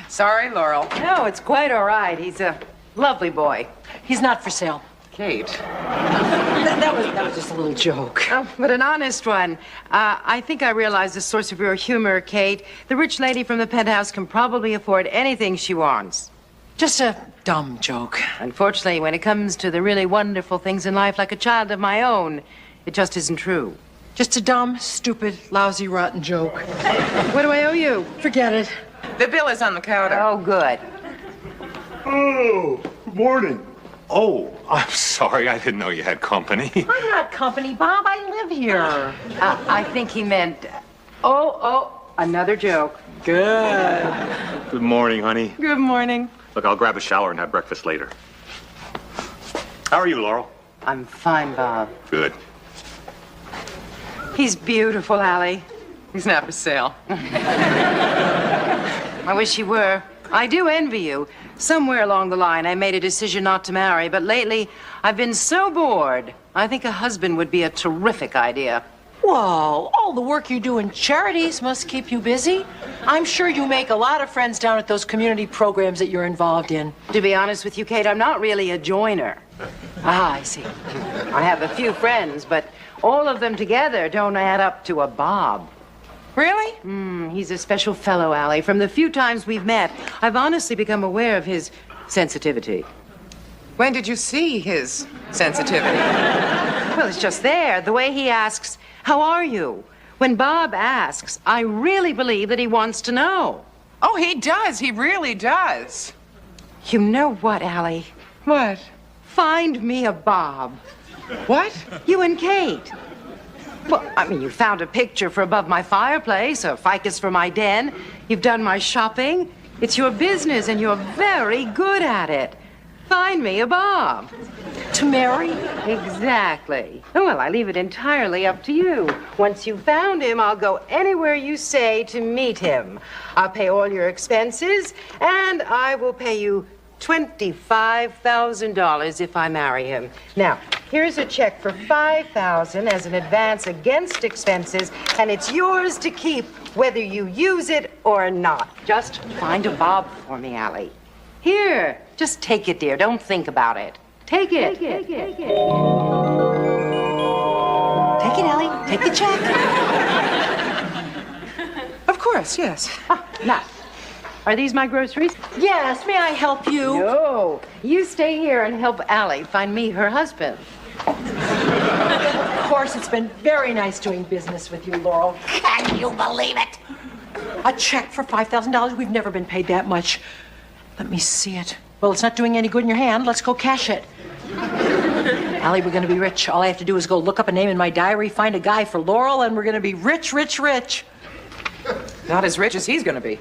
Sorry, Laurel. No, it's quite all right. He's a lovely boy. He's not for sale. Kate. That was just a little joke. Oh, but an honest one. I think I realize the source of your humor, Kate. The rich lady from the penthouse can probably afford anything she wants. Just a dumb joke. Unfortunately, when it comes to the really wonderful things in life, like a child of my own, it just isn't true. Just a dumb, stupid, lousy, rotten joke. What do I owe you? Forget it. The bill is on the counter. Oh, good. Oh, good morning. Oh, I'm sorry. I didn't know you had company. I'm not company, Bob. I live here. I think he meant... another joke. Good. Good morning, honey. Good morning. Look, I'll grab a shower and have breakfast later. How are you, Laurel? I'm fine, Bob. Good. He's beautiful, Allie. He's not for sale. I wish he were. I do envy you. Somewhere along the line, I made a decision not to marry, but lately, I've been so bored. I think a husband would be a terrific idea. Well, all the work you do in charities must keep you busy. I'm sure you make a lot of friends down at those community programs that you're involved in. To be honest with you, Kate, I'm not really a joiner. Ah, I see. I have a few friends, but all of them together don't add up to a Bob. Really? He's a special fellow, Allie. From the few times we've met, I've honestly become aware of his sensitivity. When did you see his sensitivity? Well, it's just there. The way he asks, "How are you?" When Bob asks, I really believe that he wants to know. Oh, he does. He really does. You know what, Allie? What? Find me a Bob. What? You and Kate. Well, I mean, you found a picture for above my fireplace, a ficus for my den. You've done my shopping. It's your business, and you're very good at it. Find me a Bob. To marry? Exactly. Well, I leave it entirely up to you. Once you've found him, I'll go anywhere you say to meet him. I'll pay all your expenses, and I will pay you $25,000 if I marry him. Now, here's a check for $5,000 as an advance against expenses, and it's yours to keep whether you use it or not. Just find a Bob for me, Allie. Here, just take it, dear. Don't think about it. Take it. Take it. Take it. Take it, Allie. Take the check. course, yes. Now, are these my groceries? Yes, may I help you? No. You stay here and help Allie find me her husband. Of course, it's been very nice doing business with you, Laurel. Can you believe it? A check for $5,000? We've never been paid that much. Let me see it. Well, it's not doing any good in your hand. Let's go cash it. Allie, we're gonna be rich. All I have to do is go look up a name in my diary, find a guy for Laurel, and we're gonna be rich, rich, rich. Not as rich as he's gonna be.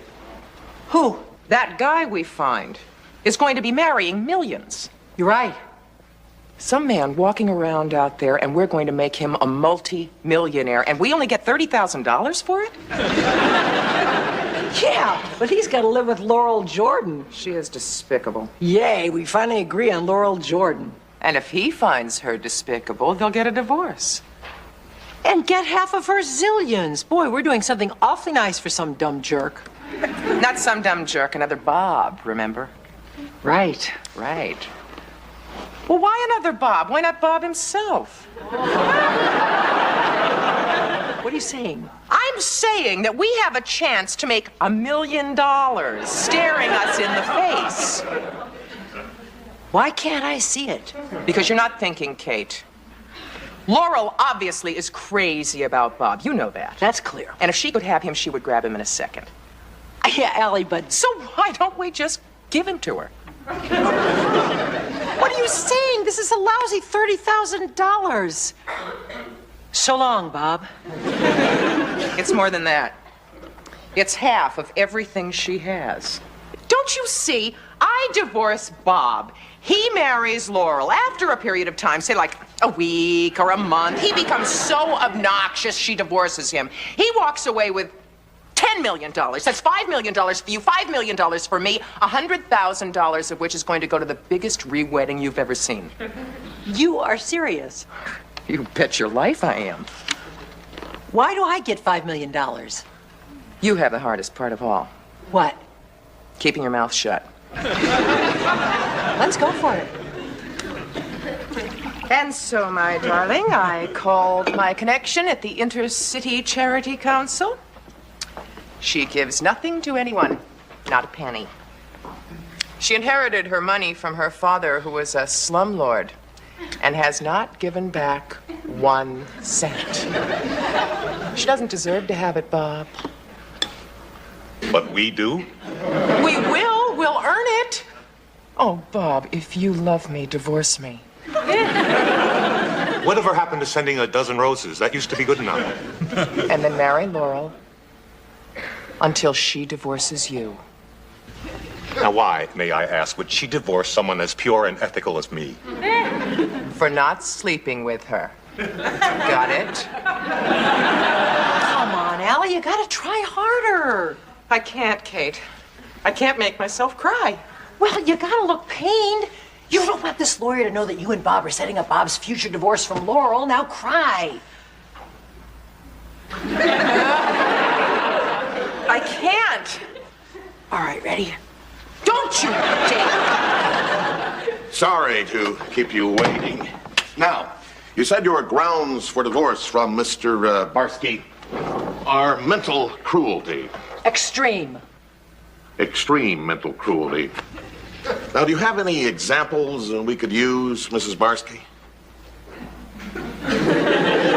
Who? That guy we find is going to be marrying millions. You're right. Some man walking around out there, and we're going to make him a multi-millionaire, and we only get $30,000 for it? Yeah, but he's got to live with Laurel Jordan. She is despicable. Yay, we finally agree on Laurel Jordan. And if he finds her despicable, they'll get a divorce. And get half of her zillions. Boy, we're doing something awfully nice for some dumb jerk. Not some dumb jerk, another Bob, remember? Right. Right. Well, why another Bob? Why not Bob himself? What are you saying? I'm saying that we have a chance to make $1 million staring us in the face. Why can't I see it? Because you're not thinking, Kate. Laurel obviously is crazy about Bob. You know that. That's clear. And if she could have him, she would grab him in a second. Yeah, Allie, but... So why don't we just give him to her? What are you saying? This is a lousy $30,000. So long, Bob. It's more than that. It's half of everything she has. Don't you see? I divorce Bob. He marries Laurel. After a period of time, say like a week or a month, he becomes so obnoxious she divorces him. He walks away with $10 million. That's $5 million for you, $5 million for me, $100,000 of which is going to go to the biggest re-wedding you've ever seen. You are serious? You bet your life I am. Why do I get $5 million? You have the hardest part of all. What? Keeping your mouth shut. Let's go for it. And so, my darling, I called my connection at the Intercity Charity Council. She gives nothing to anyone, not a penny. She inherited her money from her father, who was a slumlord, and has not given back 1 cent. She doesn't deserve to have it, Bob. But we do? We will. We'll earn it. Oh, Bob, if you love me, divorce me. Whatever happened to sending a dozen roses? That used to be good enough. And then marry Laurel until she divorces you. Now, why, may I ask, would she divorce someone as pure and ethical as me? For not sleeping with her. Got it? Come on, Allie, you gotta try harder. I can't, Kate. I can't make myself cry. Well, you gotta look pained. You don't want this lawyer to know that you and Bob are setting up Bob's future divorce from Laurel. Now cry. I can't. All right, ready? Don't you dare. Sorry to keep you waiting. Now, you said your grounds for divorce from Mr. Barsky are mental cruelty. Extreme. Extreme mental cruelty. Now, do you have any examples we could use, Mrs. Barsky?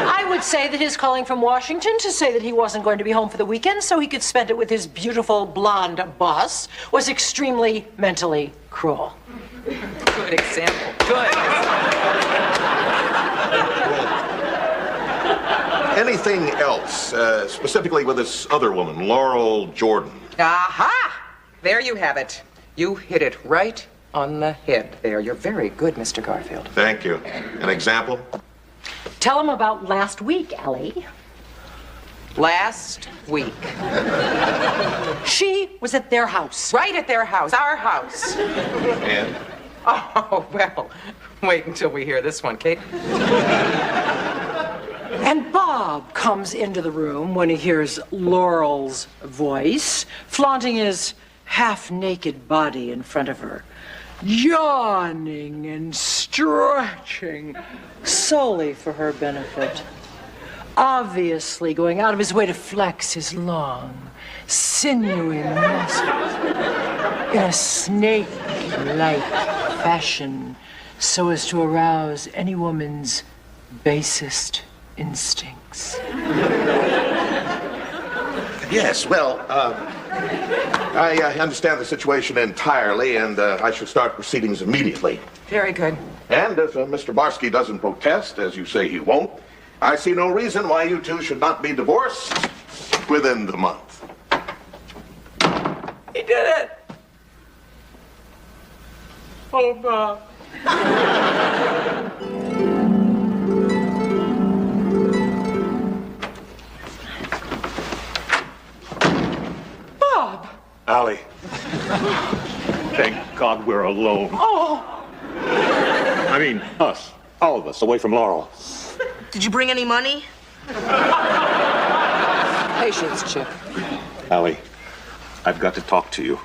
I would say that his calling from Washington to say that he wasn't going to be home for the weekend so he could spend it with his beautiful blonde boss was extremely mentally cruel. Good example. Good. Anything else, specifically with this other woman, Laurel Jordan? Aha! There you have it. You hit it right on the head there. You're very good, Mr. Garfield. Thank you. An example? Tell him about last week, Allie. Last week. She was at their house. Right at their house. Our house. And? Oh, well, wait until we hear this one, Kate. And Bob comes into the room when he hears Laurel's voice, flaunting his half-naked body in front of her, yawning and stretching solely for her benefit, obviously going out of his way to flex his long, sinewy muscles in a snake-like fashion so as to arouse any woman's basest instincts. Yes, well, I understand the situation entirely, and I should start proceedings immediately. Very good. And if Mr. Barsky doesn't protest, as you say he won't, I see no reason why you two should not be divorced within the month. He did it! Oh, Bob. Bob! Allie. Thank God we're alone. Oh! I mean, us. All of us, away from Laurel. Did you bring any money? Patience, Chip. Allie, I've got to talk to you.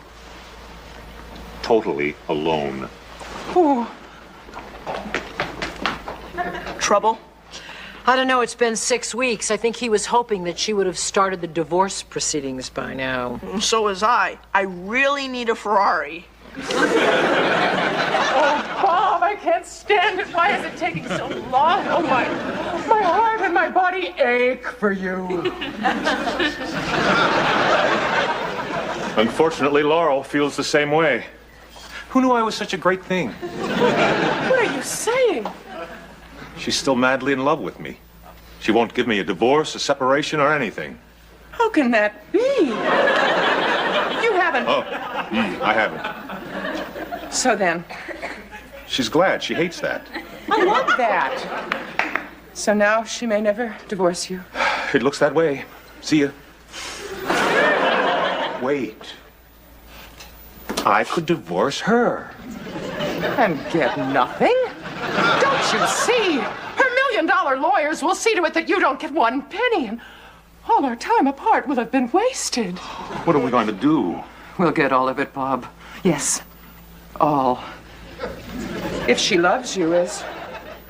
Totally alone. Oh. Trouble? I don't know, it's been 6 weeks. I think he was hoping that she would have started the divorce proceedings by now. So was I. I really need a Ferrari. Oh, Bob, I can't stand it. Why is it taking so long? Oh, my heart and my body ache for you. Unfortunately, Laurel feels the same way. Who knew I was such a great thing? What are you saying? She's still madly in love with me. She won't give me a divorce, a separation, or anything. How can that be? You haven't. Oh, I haven't. So then, She's glad. She hates that. I love that. So now she may never divorce you. It looks that way. See ya. Wait. I could divorce her. And get nothing? Don't you see? Her $1 million lawyers will see to it that you don't get one penny, and all our time apart will have been wasted. What are we going to do? We'll get all of it, Bob. Yes, all. If she loves you as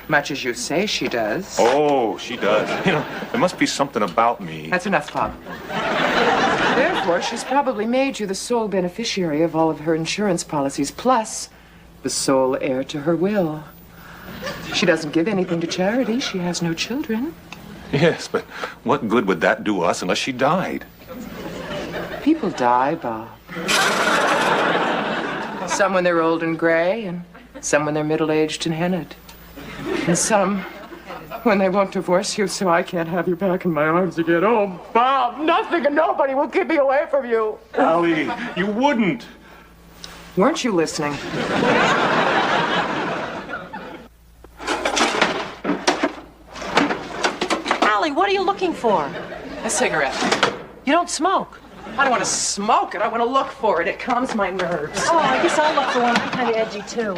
much as you say she does. Oh, she does. You know, there must be something about me. That's enough, Bob. Therefore, she's probably made you the sole beneficiary of all of her insurance policies, plus the sole heir to her will. She doesn't give anything to charity. She has no children. Yes, but what good would that do us unless she died? People die, Bob. Some when they're old and gray, and some when they're middle-aged and hennaed. And some when they won't divorce you, so I can't have you back in my arms again. Oh, Bob, nothing and nobody will keep me away from you. Allie, you wouldn't. Weren't you listening? Allie, what are you looking for? A cigarette. You don't smoke. I don't want to smoke it. I want to look for it. It calms my nerves. Oh, I guess I'll look for one. I'm kind of edgy, too.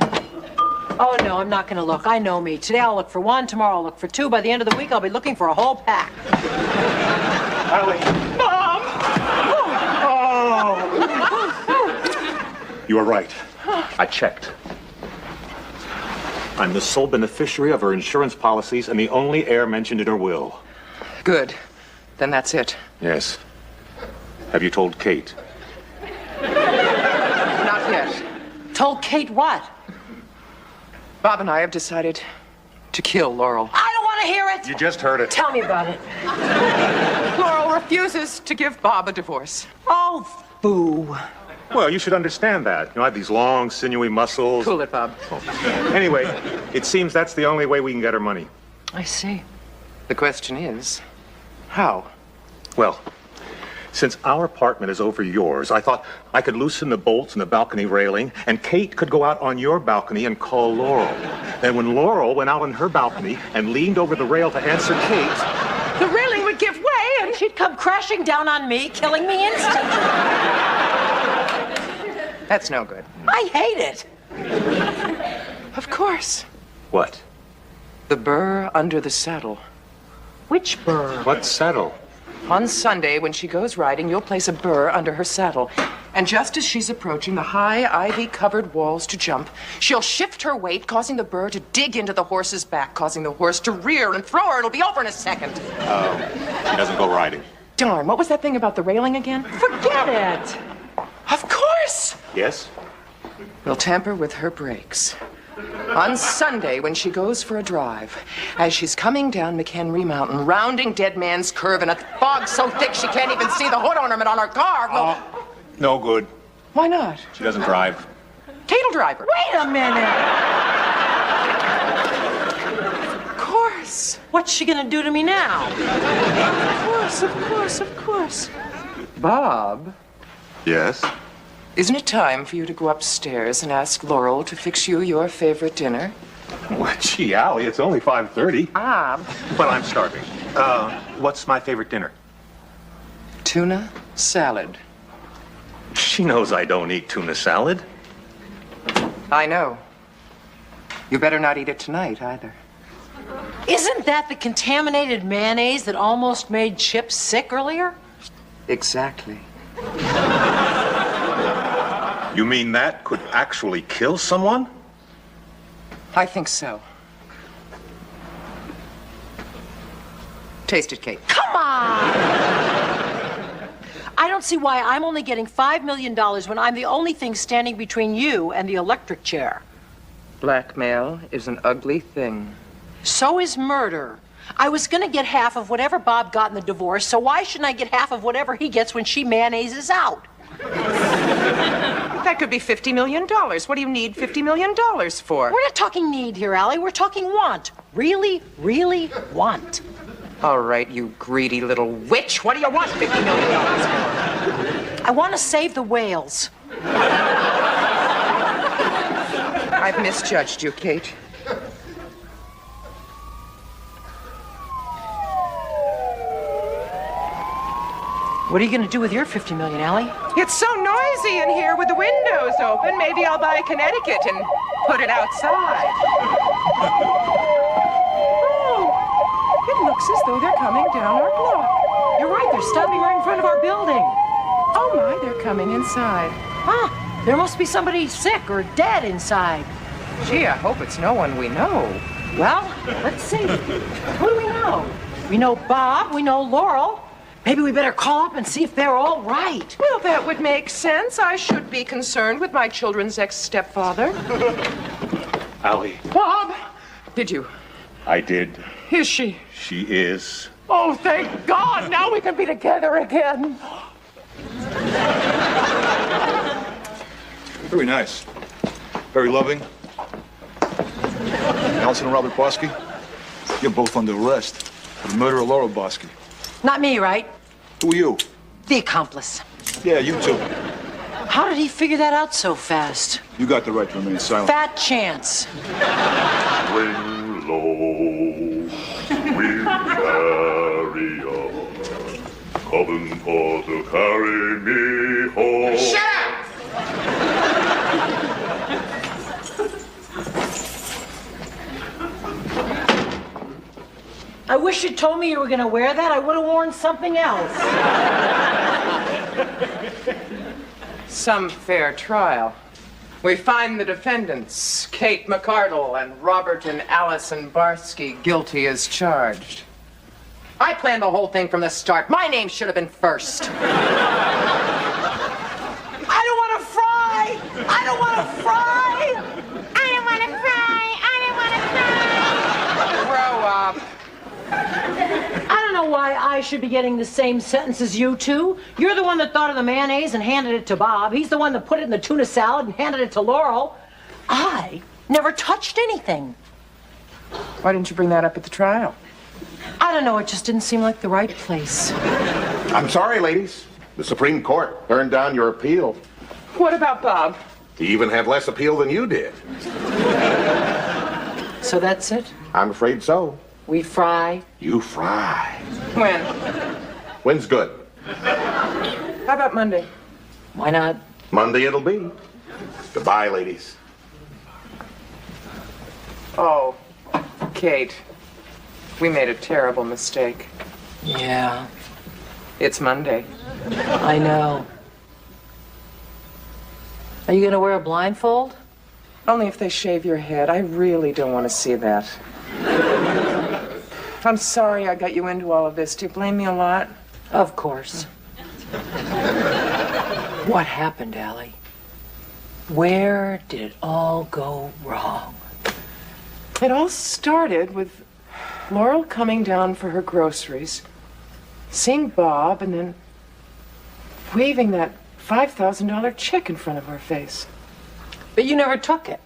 Oh, no, I'm not going to look. I know me. Today I'll look for one. Tomorrow I'll look for two. By the end of the week, I'll be looking for a whole pack. Allie. Mom! Oh! You are right. I checked. I'm the sole beneficiary of her insurance policies and the only heir mentioned in her will. Good. Then that's it. Yes. Have you told Kate? Not yet. Told Kate what? Bob and I have decided to kill Laurel. I don't want to hear it. You just heard it. Tell me about it. Laurel refuses to give Bob a divorce. Oh, boo. Well, you should understand that. You know, I have these long, sinewy muscles. Cool it, Bob. Oh. Anyway, it seems that's the only way we can get her money. I see. The question is, how? Well, since our apartment is over yours, I thought I could loosen the bolts in the balcony railing, and Kate could go out on your balcony and call Laurel. Then when Laurel went out on her balcony and leaned over the rail to answer Kate, the railing would give way and she'd come crashing down on me, killing me instantly. That's no good. I hate it. Of course. What? The burr under the saddle. Which burr? What saddle? On Sunday, when she goes riding, you'll place a burr under her saddle. And just as she's approaching the high, ivy-covered walls to jump, she'll shift her weight, causing the burr to dig into the horse's back, causing the horse to rear and throw her. It'll be over in a second. She doesn't go riding. Darn, what was that thing about the railing again? Forget it. Of course! Yes? We'll tamper with her brakes. On Sunday, when she goes for a drive, as she's coming down McHenry Mountain, rounding Dead Man's Curve in a fog so thick she can't even see the hood ornament on her car, we'll... No good. Why not? She doesn't drive. Cate'll drive her. Wait a minute. Of course. What's she gonna do to me now? Of course. Bob, Yes? isn't it time for you to go upstairs and ask Laurel to fix you your favorite dinner? Well, gee, Allie, it's only 5:30. Bob. But I'm starving. What's my favorite dinner? Tuna salad. She knows I don't eat tuna salad. I know. You better not eat it tonight, either. Isn't that the contaminated mayonnaise that almost made Chip sick earlier? Exactly. You mean that could actually kill someone? I think so. Taste it, Kate. Come on! I don't see why I'm only getting $5 million when I'm the only thing standing between you and the electric chair. Blackmail is an ugly thing. So is murder. I was gonna get half of whatever Bob got in the divorce, so why shouldn't I get half of whatever he gets when she mayonnaises out? That could be $50 million. What do you need $50 million for? We're not talking need here, Allie. We're talking want. Really, really want. All right, you greedy little witch. What do you want $50 million for? I want to save the whales. I've misjudged you, Kate. What are you going to do with your $50 million, Allie? It's so noisy in here with the windows open. Maybe I'll buy a Connecticut and put it outside. Oh, it looks as though they're coming down our block. You're right, they're stopping right in front of our building. Oh my, they're coming inside. Huh, there must be somebody sick or dead inside. Gee, I hope it's no one we know. Well, let's see. Who do we know? We know Bob, we know Laurel. Maybe we better call up and see if they're all right. Well, that would make sense. I should be concerned with my children's ex-stepfather. Allie. Bob! Did you? I did. Is she? She is. Oh, thank God! Now we can be together again. Very nice. Very loving. Allison and Robert Bosky, you're both under arrest for the murder of Laura Bosky. Not me, right? Who are you? The accomplice. Yeah, you too. How did he figure that out so fast? You got the right to remain silent. Fat chance. Swing low, we'll carry on. Coming for to carry me home. Shut up! I wish you'd told me you were going to wear that. I would have worn something else. Some fair trial. We find the defendants, Kate McCardle and Robert and Allison Barsky, guilty as charged. I planned the whole thing from the start. My name should have been first. I don't want to fry! I don't want to fry! I don't want to cry. I don't want to cry. Grow up. I don't know why I should be getting the same sentence as you two. You're the one that thought of the mayonnaise and handed it to Bob. He's the one that put it in the tuna salad and handed it to Laurel. I never touched anything. Why didn't you bring that up at the trial? I don't know, it just didn't seem like the right place. I'm sorry, ladies. The Supreme Court turned down your appeal. What about Bob? He even had less appeal than you did. So that's it? I'm afraid so. We fry? You fry. When? When's good? How about Monday? Why not? Monday it'll be. Goodbye, ladies. Oh, Kate, we made a terrible mistake. Yeah. It's Monday. I know. Are you gonna wear a blindfold? Only if they shave your head. I really don't want to see that. I'm sorry I got you into all of this. Do you blame me a lot? Of course. What happened, Allie? Where did it all go wrong? It all started with Laurel coming down for her groceries, seeing Bob, and then waving that $5,000 check in front of our face. But you never took it.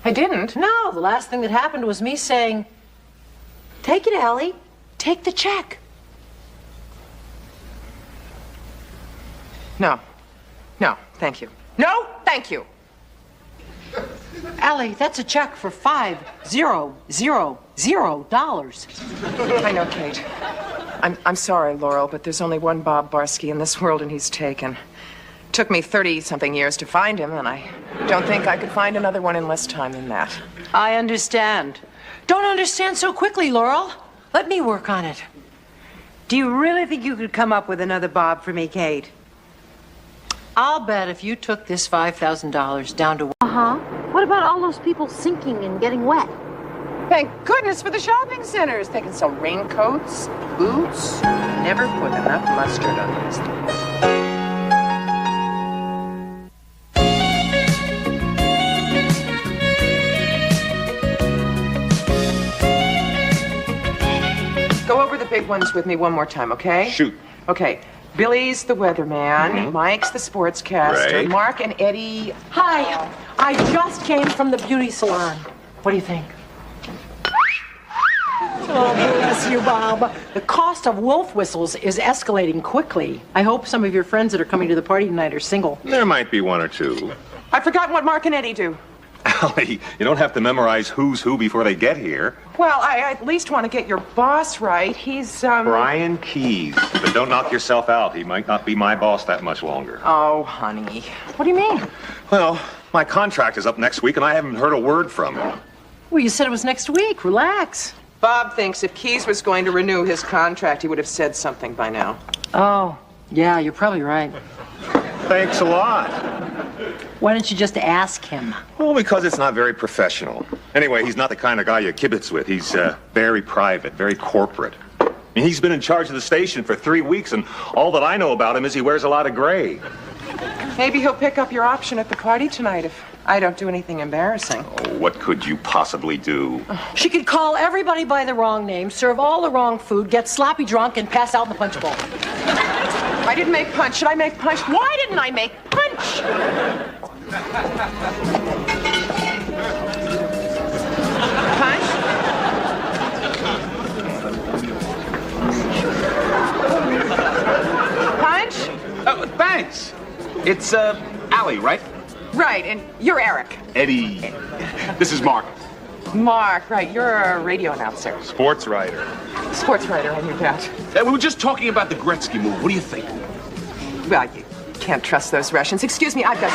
I didn't. No, the last thing that happened was me saying, "Take it, Allie. Take the check." No. No, thank you. No, thank you. Allie, that's a check for $5,000. I know, Kate. I'm sorry, Laurel, but there's only one Bob Barsky in this world, and he's taken. Took me 30-something years to find him, and I don't think I could find another one in less time than that. I understand. Don't understand so quickly, Laurel. Let me work on it. Do you really think you could come up with another Bob for me, Kate? I'll bet if you took this $5,000 down to... Uh-huh. What about all those people sinking and getting wet? Thank goodness for the shopping centers. They can sell raincoats, boots. Never put enough mustard on these things. Go over the big ones with me one more time, okay? Shoot. Okay. Billy's the weatherman, Mike's the sportscaster, Right. Mark and Eddie. Hi, I just came from the beauty salon. What do you think? Oh, bless you, Bob. The cost of wolf whistles is escalating quickly. I hope some of your friends that are coming to the party tonight are single. There might be one or two. I've forgotten what Mark and Eddie do. Allie, you don't have to memorize who's who before they get here. Well, I at least want to get your boss right. He's, Brian Keyes. But don't knock yourself out. He might not be my boss that much longer. Oh, honey. What do you mean? Well, my contract is up next week, and I haven't heard a word from him. Well, you said it was next week. Relax. Bob thinks if Keyes was going to renew his contract, he would have said something by now. Oh, yeah, you're probably right. Thanks a lot. Why don't you just ask him? Well, because it's not very professional. Anyway, he's not the kind of guy you kibitz with. He's very private, very corporate. I mean, he's been in charge of the station for 3 weeks, and all that I know about him is he wears a lot of gray. Maybe he'll pick up your option at the party tonight if I don't do anything embarrassing. Oh, what could you possibly do? She could call everybody by the wrong name, serve all the wrong food, get sloppy drunk, and pass out in the punch bowl. I didn't make punch. Should I make punch? Why didn't I make punch? Punch? Punch? Oh, thanks. It's, Allie, right? Right, and you're Eric. Eddie. This is Mark. Mark, right, you're a radio announcer. Sports writer. Sports writer, I knew that. We were just talking about the Gretzky move. What do you think? Well, you can't trust those Russians. Excuse me, I've got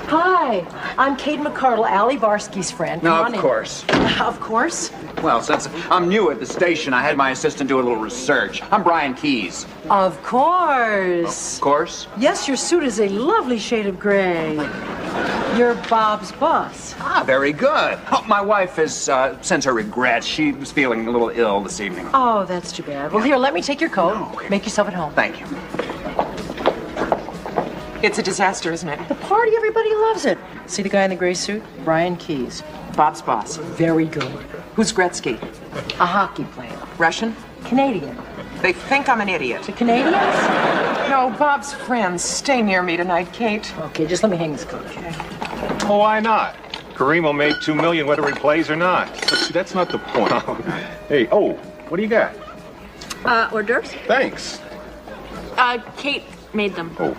Hi, I'm Kate McCardle, Allie Barsky's friend. No, Come on of in. course. Of course. Well, since I'm new at the station, I had my assistant do a little research. I'm Brian Keyes. Of course. Of course. Yes, your suit is a lovely shade of gray. You're Bob's boss. Ah, very good. Oh, my wife has sends her regrets. She was feeling a little ill this evening. Oh, that's too bad. Well, here, let me take your coat. Make yourself at home. Thank you. It's a disaster, isn't it? The party, everybody loves it. See the guy in the gray suit? Brian Keyes. Bob's boss. Very good. Who's Gretzky? A hockey player. Russian? Canadian. They think I'm an idiot. The Canadians? No, Bob's friends. Stay near me tonight, Kate. Okay, just let me hang this coat. Okay. Oh, why not? Kareem will make $2 million whether he plays or not. But see, that's not the point. Hey, oh, what do you got? Hors d'oeuvres? Thanks. Kate made them. Oh.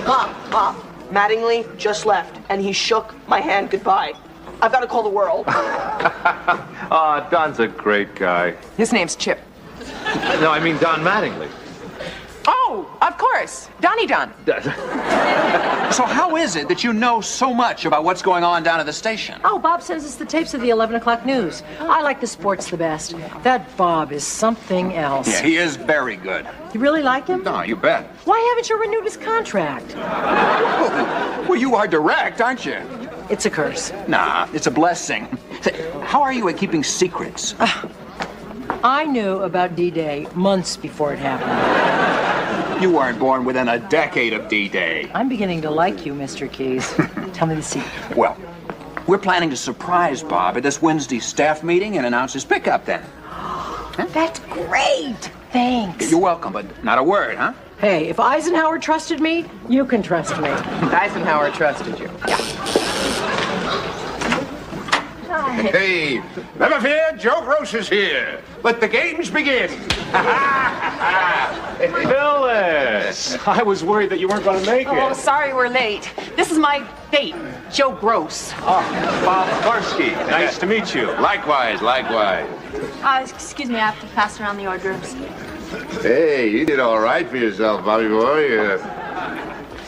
Pop, Mattingly just left, and he shook my hand goodbye. I've got to call the world. Don's a great guy. His name's Chip. No, I mean Don Mattingly. Oh, of course. Donnie Don. So how is it that you know so much about what's going on down at the station? Oh, Bob sends us the tapes of the 11 o'clock news. I like the sports the best. That Bob is something else. Yeah, he is very good. You really like him? No, you bet. Why haven't you renewed his contract? Well, you are direct, aren't you? It's a curse. Nah, it's a blessing. Say, how are you at keeping secrets? I knew about D-Day months before it happened. You weren't born within a decade of D-Day. I'm beginning to like you, Mr. Keys. Tell me the secret. Well, we're planning to surprise Bob at this Wednesday's staff meeting and announce his pickup then. That's great. Thanks. You're welcome, but not a word, huh? Hey, if Eisenhower trusted me, you can trust me. Eisenhower trusted you. Yeah. Hey, never fear, Joe Gross is here. Let the games begin. Phyllis! I was worried that you weren't going to make it. Oh, sorry we're late. This is my date, Joe Gross. Oh, Bob Barsky. Nice to meet you. Likewise, likewise. Excuse me, I have to pass around the hors d'oeuvres. Hey, you did all right for yourself, Bobby boy.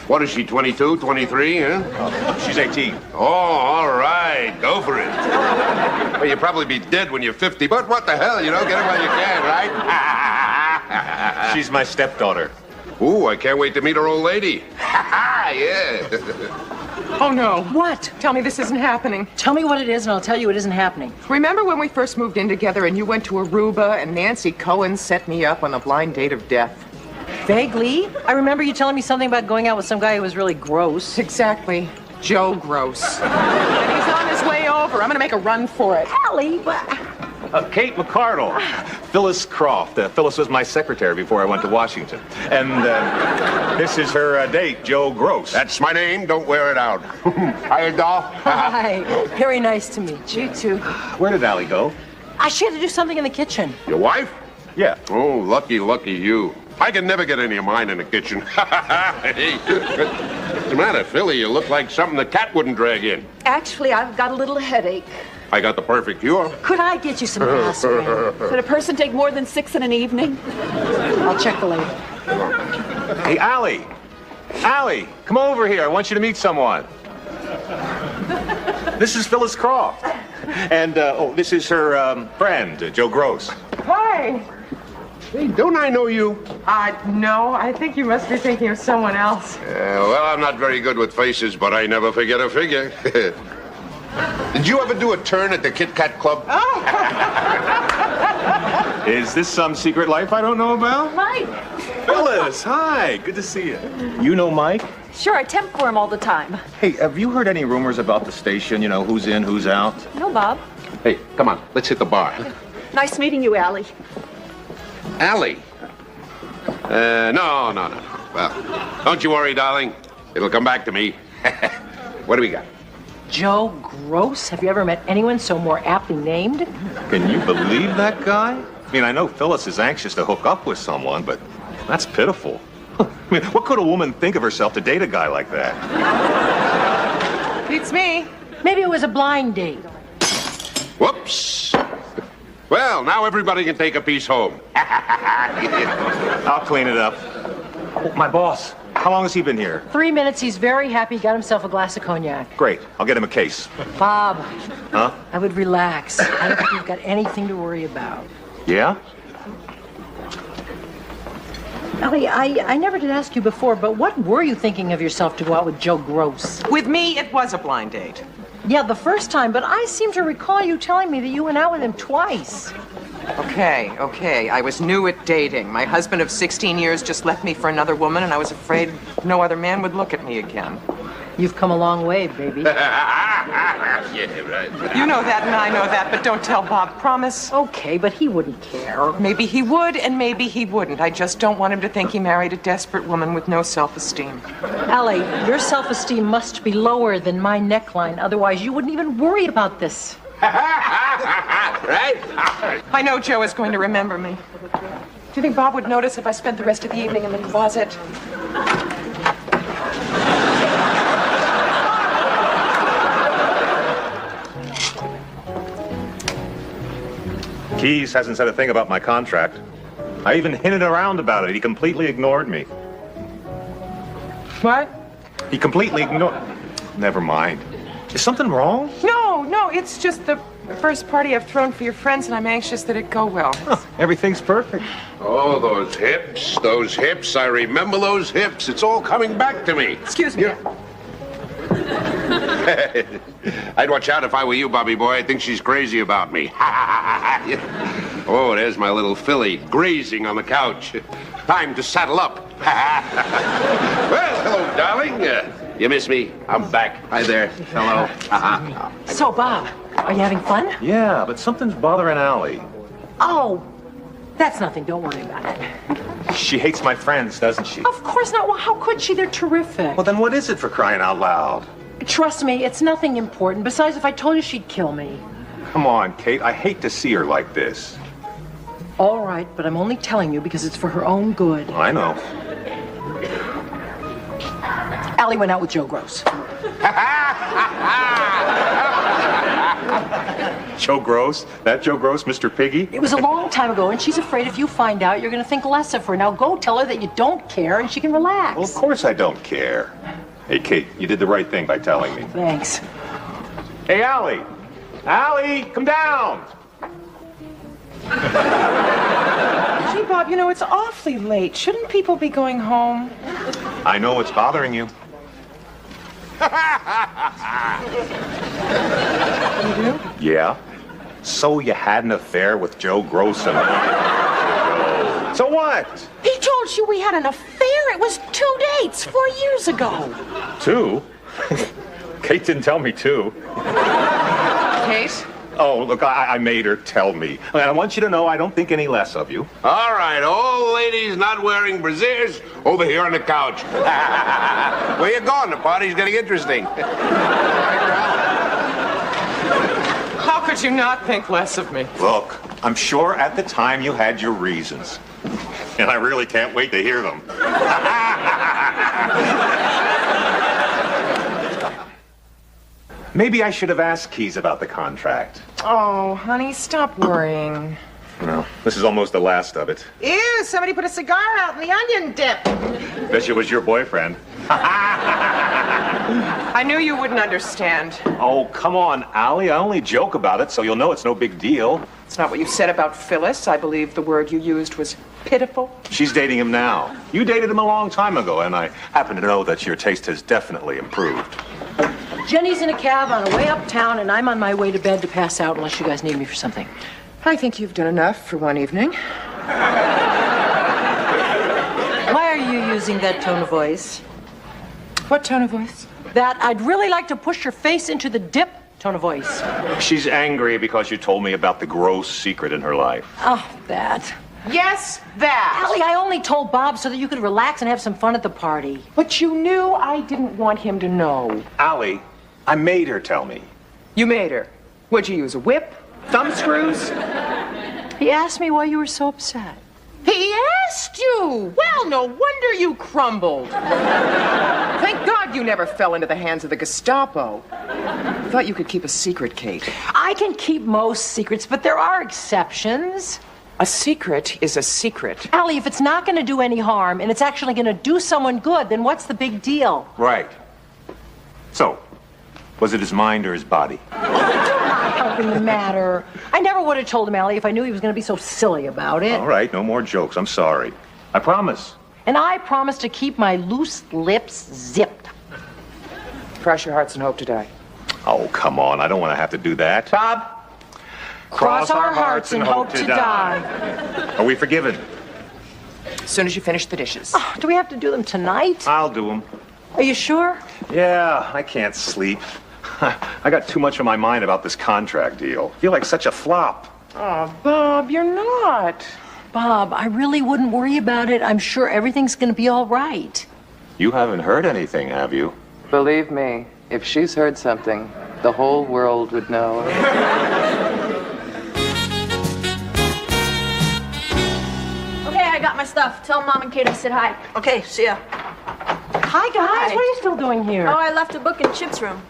What is she, 22, 23, huh? She's 18. Oh, all right. Go for it. Well, you'll probably be dead when you're 50, but what the hell, you know? Get it while you can, right? She's my stepdaughter. Ooh, I can't wait to meet her old lady. Yeah. Oh, no. What? Tell me this isn't happening. Tell me what it is, and I'll tell you it isn't happening. Remember when we first moved in together and you went to Aruba and Nancy Cohen set me up on the blind date of death? Vaguely. I remember you telling me something about going out with some guy who was really gross. Exactly. Joe Gross. And he's on his way over. I'm going to make a run for it. Allie, Kate McCardle. Phyllis Croft. Phyllis was my secretary before I went to Washington. And this is her date, Joe Gross. That's my name. Don't wear it out. Hi, doll. Hi. Very nice to meet you. You too. Where did Allie go? She had to do something in the kitchen. Your wife? Yeah. Oh, lucky, lucky you. I can never get any of mine in the kitchen. Hey, what's the matter, Philly? You look like something the cat wouldn't drag in. Actually, I've got a little headache. I got the perfect cure. Could I get you some aspirin? Could a person take more than 6 in an evening? I'll check the label. Hey, Allie. Allie, come over here. I want you to meet someone. This is Phyllis Croft. And, this is her friend, Joe Gross. Hi. Hey, don't I know you? No, I think you must be thinking of someone else. Well, I'm not very good with faces, but I never forget a figure. Did you ever do a turn at the Kit Kat Club? Is this some secret life I don't know about? Mike. Phyllis, hi. Good to see you. You know Mike? Sure, I temp for him all the time. Hey, have you heard any rumors about the station? You know, who's in, who's out? No, Bob. Hey, come on. Let's hit the bar. Nice meeting you, Allie. Allie? No. Well, don't you worry, darling. It'll come back to me. What do we got? Joe Gross? Have you ever met anyone so more aptly named? Can you believe that guy? I mean, I know Phyllis is anxious to hook up with someone, but that's pitiful. I mean, what could a woman think of herself to date a guy like that? Beats me. Maybe it was a blind date. Whoops. Well, now everybody can take a piece home. I'll clean it up. Oh, my boss. How long has he been here? 3 minutes. He's very happy. Got himself a glass of cognac. Great. I'll get him a case. Bob. Huh? I would relax. I don't think you've got anything to worry about. Yeah? Allie, I never did ask you before, but what were you thinking of yourself to go out with Joe Gross? With me, it was a blind date. Yeah, the first time, but I seem to recall you telling me that you went out with him twice. Okay. I was new at dating. My husband of 16 years just left me for another woman, and I was afraid no other man would look at me again. You've come a long way, baby. Yeah, right. You know that, and I know that, but don't tell Bob, promise? Okay, but he wouldn't care. Maybe he would, and maybe he wouldn't. I just don't want him to think he married a desperate woman with no self-esteem. Allie, your self-esteem must be lower than my neckline. Otherwise, you wouldn't even worry about this. Right? I know Joe is going to remember me. Do you think Bob would notice if I spent the rest of the evening in the closet? Keys hasn't said a thing about my contract. I even hinted around about it. He completely ignored me. What? He completely ignored... Never mind. Is something wrong? No, it's just the first party I've thrown for your friends, and I'm anxious that it go well. Huh, everything's perfect. Oh, those hips. I remember those hips. It's all coming back to me. Excuse me. Yeah. I'd watch out if I were you, Bobby boy. I think she's crazy about me. Oh, there's my little filly grazing on the couch. Time to saddle up. Well, hello, darling. You miss me? I'm back. Hi there. Hello. So, Bob, are you having fun? Yeah, but something's bothering Allie. Oh, that's nothing. Don't worry about it. She hates my friends, doesn't she? Of course not. Well, how could she? They're terrific. Well, then what is it, for crying out loud? Trust me, it's nothing important. Besides, if I told you, she'd kill me. Come on, Kate. I hate to see her like this. All right, but I'm only telling you because it's for her own good. I know. Allie went out with Joe Gross. Joe Gross? That Joe Gross, Mr. Piggy? It was a long time ago, and she's afraid if you find out, you're going to think less of her. Now go tell her that you don't care, and she can relax. Well, of course I don't care. Hey, Kate, you did the right thing by telling me. Thanks. Hey, Allie! Allie, come down! Gee, Bob, you know, it's awfully late. Shouldn't people be going home? I know what's bothering you. You do? Yeah? So you had an affair with Joe Gross and... So what? He told you we had an affair. It was 2 dates 4 years ago. 2? Kate didn't tell me 2. Kate? Oh, look, I made her tell me. And I want you to know I don't think any less of you. All right, all ladies not wearing brassieres over here on the couch. Where you going? The party's getting interesting. How could you not think less of me? Look, I'm sure at the time you had your reasons. And I really can't wait to hear them. Maybe I should have asked Keys about the contract. Oh, honey, stop worrying. Well, this is almost the last of it. Ew, somebody put a cigar out in the onion dip. Bet you was your boyfriend. I knew you wouldn't understand. Oh, come on, Allie. I only joke about it, so you'll know it's no big deal. It's not what you said about Phyllis. I believe the word you used was pitiful. She's dating him now. You dated him a long time ago, and I happen to know that your taste has definitely improved. Jenny's in a cab on her way uptown, and I'm on my way to bed to pass out unless you guys need me for something. I think you've done enough for one evening. Why are you using that tone of voice? What tone of voice? That I'd really like to push your face into the dip tone of voice. She's angry because you told me about the gross secret in her life. Oh, that. Yes, that. Allie, I only told Bob so that you could relax and have some fun at the party. But you knew I didn't want him to know. Allie, I made her tell me. You made her. What'd you use, a whip? Thumb screws? He asked me why you were so upset. He asked you! Well, no wonder you crumbled. Thank God you never fell into the hands of the Gestapo. I thought you could keep a secret, Kate. I can keep most secrets, but there are exceptions. A secret is a secret. Allie, if it's not going to do any harm and it's actually going to do someone good, then what's the big deal? Right. So, was it his mind or his body? Helping the matter. I never would have told him, Allie, if I knew he was going to be so silly about it. All right, no more jokes. I'm sorry. I promise. And I promise to keep my loose lips zipped. Cross your hearts and hope to die. Oh, come on. I don't want to have to do that. Bob? Cross our hearts and hope to die. Are we forgiven? As soon as you finish the dishes. Oh, do we have to do them tonight? I'll do them. Are you sure? Yeah, I can't sleep. I got too much on my mind about this contract deal. I feel like such a flop. Oh, Bob, you're not. Bob, I really wouldn't worry about it. I'm sure everything's going to be all right. You haven't heard anything, have you? Believe me, if she's heard something, the whole world would know. Okay, I got my stuff. Tell Mom and Kate I said hi. Okay, see ya. Hi, guys. What are you still doing here? Oh, I left a book in Chip's room.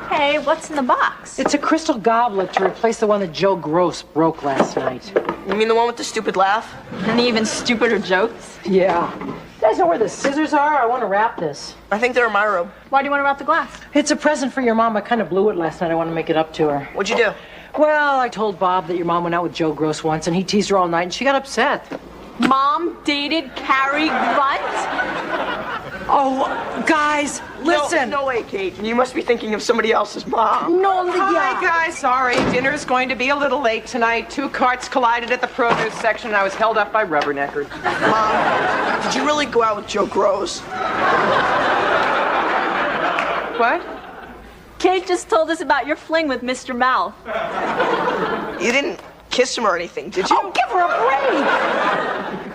Hey, what's in the box? It's a crystal goblet to replace the one that Joe Gross broke last night. You mean the one with the stupid laugh? And even stupider jokes? Yeah. You guys know where the scissors are? I want to wrap this. I think they're in my room. Why do you want to wrap the glass? It's a present for your mom. I kind of blew it last night. I want to make it up to her. What'd you do? Well, I told Bob that your mom went out with Joe Gross once, and he teased her all night, and she got upset. Mom dated Cary Grant? Oh, guys, listen. No way, Kate. You must be thinking of somebody else's mom. No, Hi, guys. Sorry. Dinner's going to be a little late tonight. 2 carts collided at the produce section, and I was held up by rubberneckers. Mom, did you really go out with Joe Gross? What? Kate just told us about your fling with Mr. Mouth. You didn't kiss him or anything, did you? Oh, give her a break.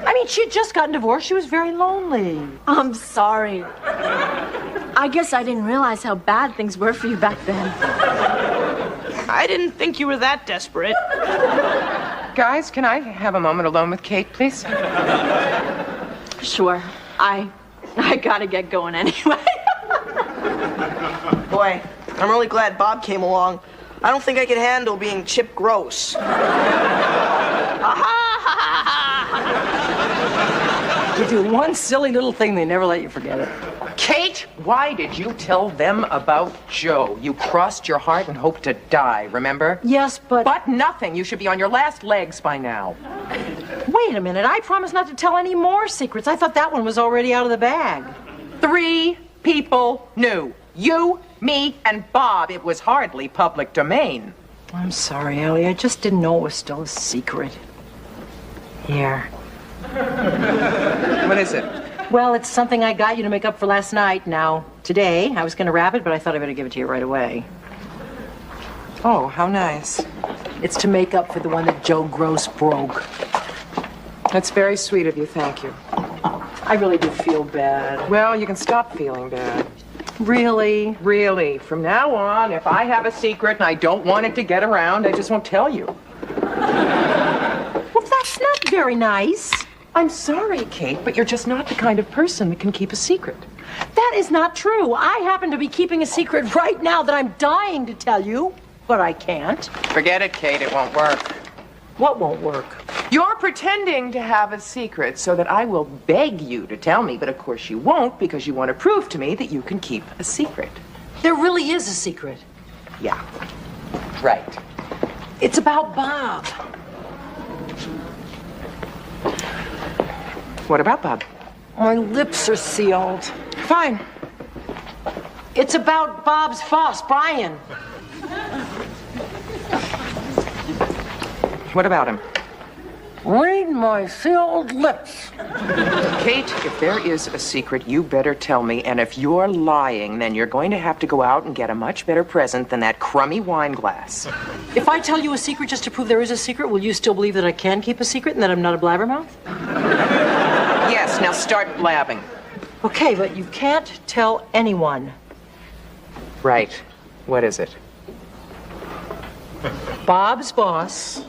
I mean, she had just gotten divorced. She was very lonely. I'm sorry. I guess I didn't realize how bad things were for you back then. I didn't think you were that desperate. Guys, can I have a moment alone with Kate, please? Sure. I gotta get going anyway. Boy, I'm really glad Bob came along. I don't think I could handle being Chip Gross. You do one silly little thing, they never let you forget it. Kate, why did you tell them about Joe? You crossed your heart and hoped to die, remember? Yes, but... But nothing. You should be on your last legs by now. Wait a minute. I promised not to tell any more secrets. I thought that one was already out of the bag. 3 people knew. You, me, and Bob. It was hardly public domain. I'm sorry, Allie. I just didn't know it was still a secret. Here. What is it? Well, it's something I got you to make up for last night. Now, today, I was going to wrap it, but I thought I better give it to you right away. Oh, how nice. It's to make up for the one that Joe Gross broke. That's very sweet of you. Thank you. I really do feel bad. Well, you can stop feeling bad. Really? Really. From now on, if I have a secret and I don't want it to get around, I just won't tell you. Well, that's not very nice. I'm sorry, Kate, but you're just not the kind of person that can keep a secret. That is not true. I happen to be keeping a secret right now that I'm dying to tell you, but I can't. Forget it, Kate. It won't work. What won't work? You're pretending to have a secret so that I will beg you to tell me, but of course you won't because you want to prove to me that you can keep a secret. There really is a secret. Yeah. Right. It's about Bob. What about Bob? My lips are sealed. Fine. It's about Bob's boss, Brian. What about him? Read my sealed lips. Kate, if there is a secret, you better tell me. And if you're lying, then you're going to have to go out and get a much better present than that crummy wine glass. If I tell you a secret just to prove there is a secret, will you still believe that I can keep a secret and that I'm not a blabbermouth? Yes, now start blabbing. Okay, but you can't tell anyone. Right. What is it? Bob's boss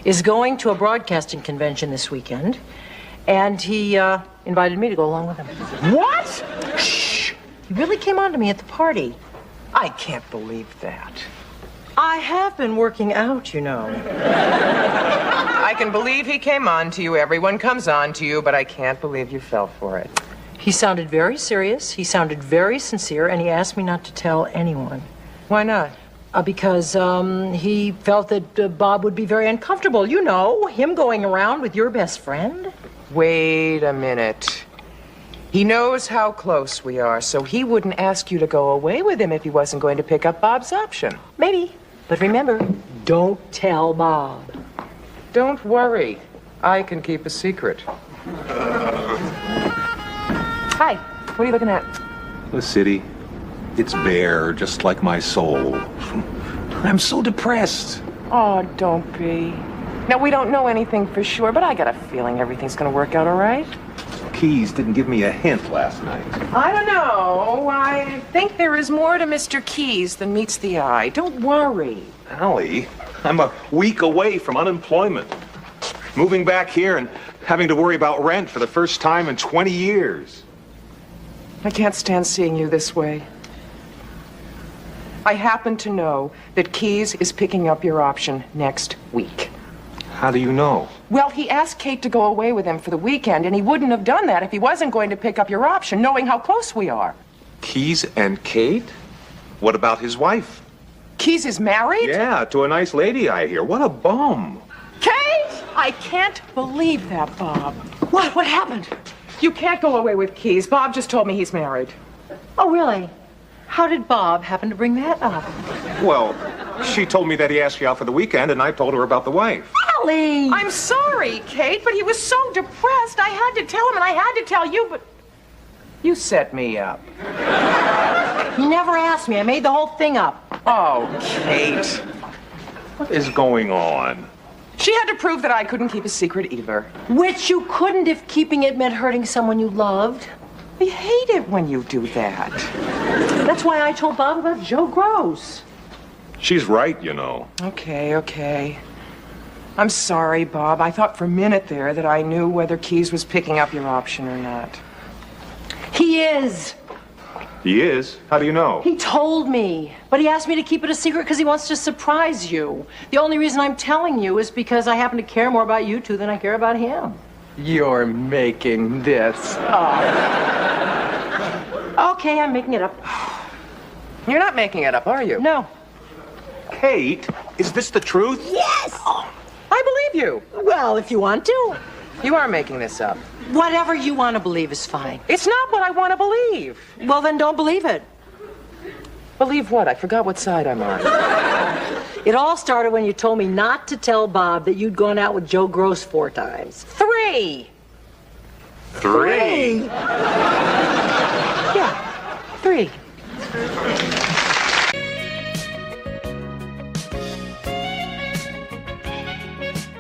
is going to a broadcasting convention this weekend, and he invited me to go along with him. What? Shh! He really came on to me at the party. I can't believe that. I have been working out, you know. I can believe he came on to you. Everyone comes on to you, but I can't believe you fell for it. He sounded very serious, he sounded very sincere, and he asked me not to tell anyone. Why not? Because he felt that Bob would be very uncomfortable. You know, him going around with your best friend. Wait a minute. He knows how close we are, so he wouldn't ask you to go away with him if he wasn't going to pick up Bob's option. Maybe. But remember, don't tell Bob. Don't worry. I can keep a secret. Hi. What are you looking at? The city. It's bare, just like my soul. I'm so depressed. Oh, don't be. Now, we don't know anything for sure, but I got a feeling everything's gonna work out all right. Keys didn't give me a hint last night. I don't know. I think there is more to Mr. Keys than meets the eye. Don't worry. Allie, I'm a week away from unemployment. Moving back here and having to worry about rent for the first time in 20 years. I can't stand seeing you this way. I happen to know that Keys is picking up your option next week. How do you know? Well, he asked Kate to go away with him for the weekend, and he wouldn't have done that if he wasn't going to pick up your option, knowing how close we are. Keys and Kate? What about his wife? Keys is married? Yeah, to a nice lady, I hear. What a bum. Kate! I can't believe that, Bob. What? What happened? You can't go away with keys. Bob just told me he's married. Oh, really? How did Bob happen to bring that up? Well, she told me that he asked you out for the weekend, and I told her about the wife. Allie! I'm sorry, Kate, but he was so depressed. I had to tell him, and I had to tell you, but you set me up. He never asked me. I made the whole thing up. Oh, Kate. What is going on? She had to prove that I couldn't keep a secret either. Which you couldn't if keeping it meant hurting someone you loved. I hate it when you do that. That's why I told Bob about Joe Gross. She's right, you know. Okay. I'm sorry, Bob. I thought for a minute there that I knew whether Keys was picking up your option or not. He is. He is? How do you know? He told me. But he asked me to keep it a secret because he wants to surprise you. The only reason I'm telling you is because I happen to care more about you two than I care about him. You're making this up. Okay, I'm making it up. You're not making it up, are you? No. Kate, is this the truth? Yes! I believe you. Well, if you want to. You are making this up. Whatever you want to believe is fine. It's not what I want to believe. Well, then don't believe it. Believe what? I forgot what side I'm on. It all started when you told me not to tell Bob that you'd gone out with Joe Gross 4 times. 3. 3? Yeah, 3.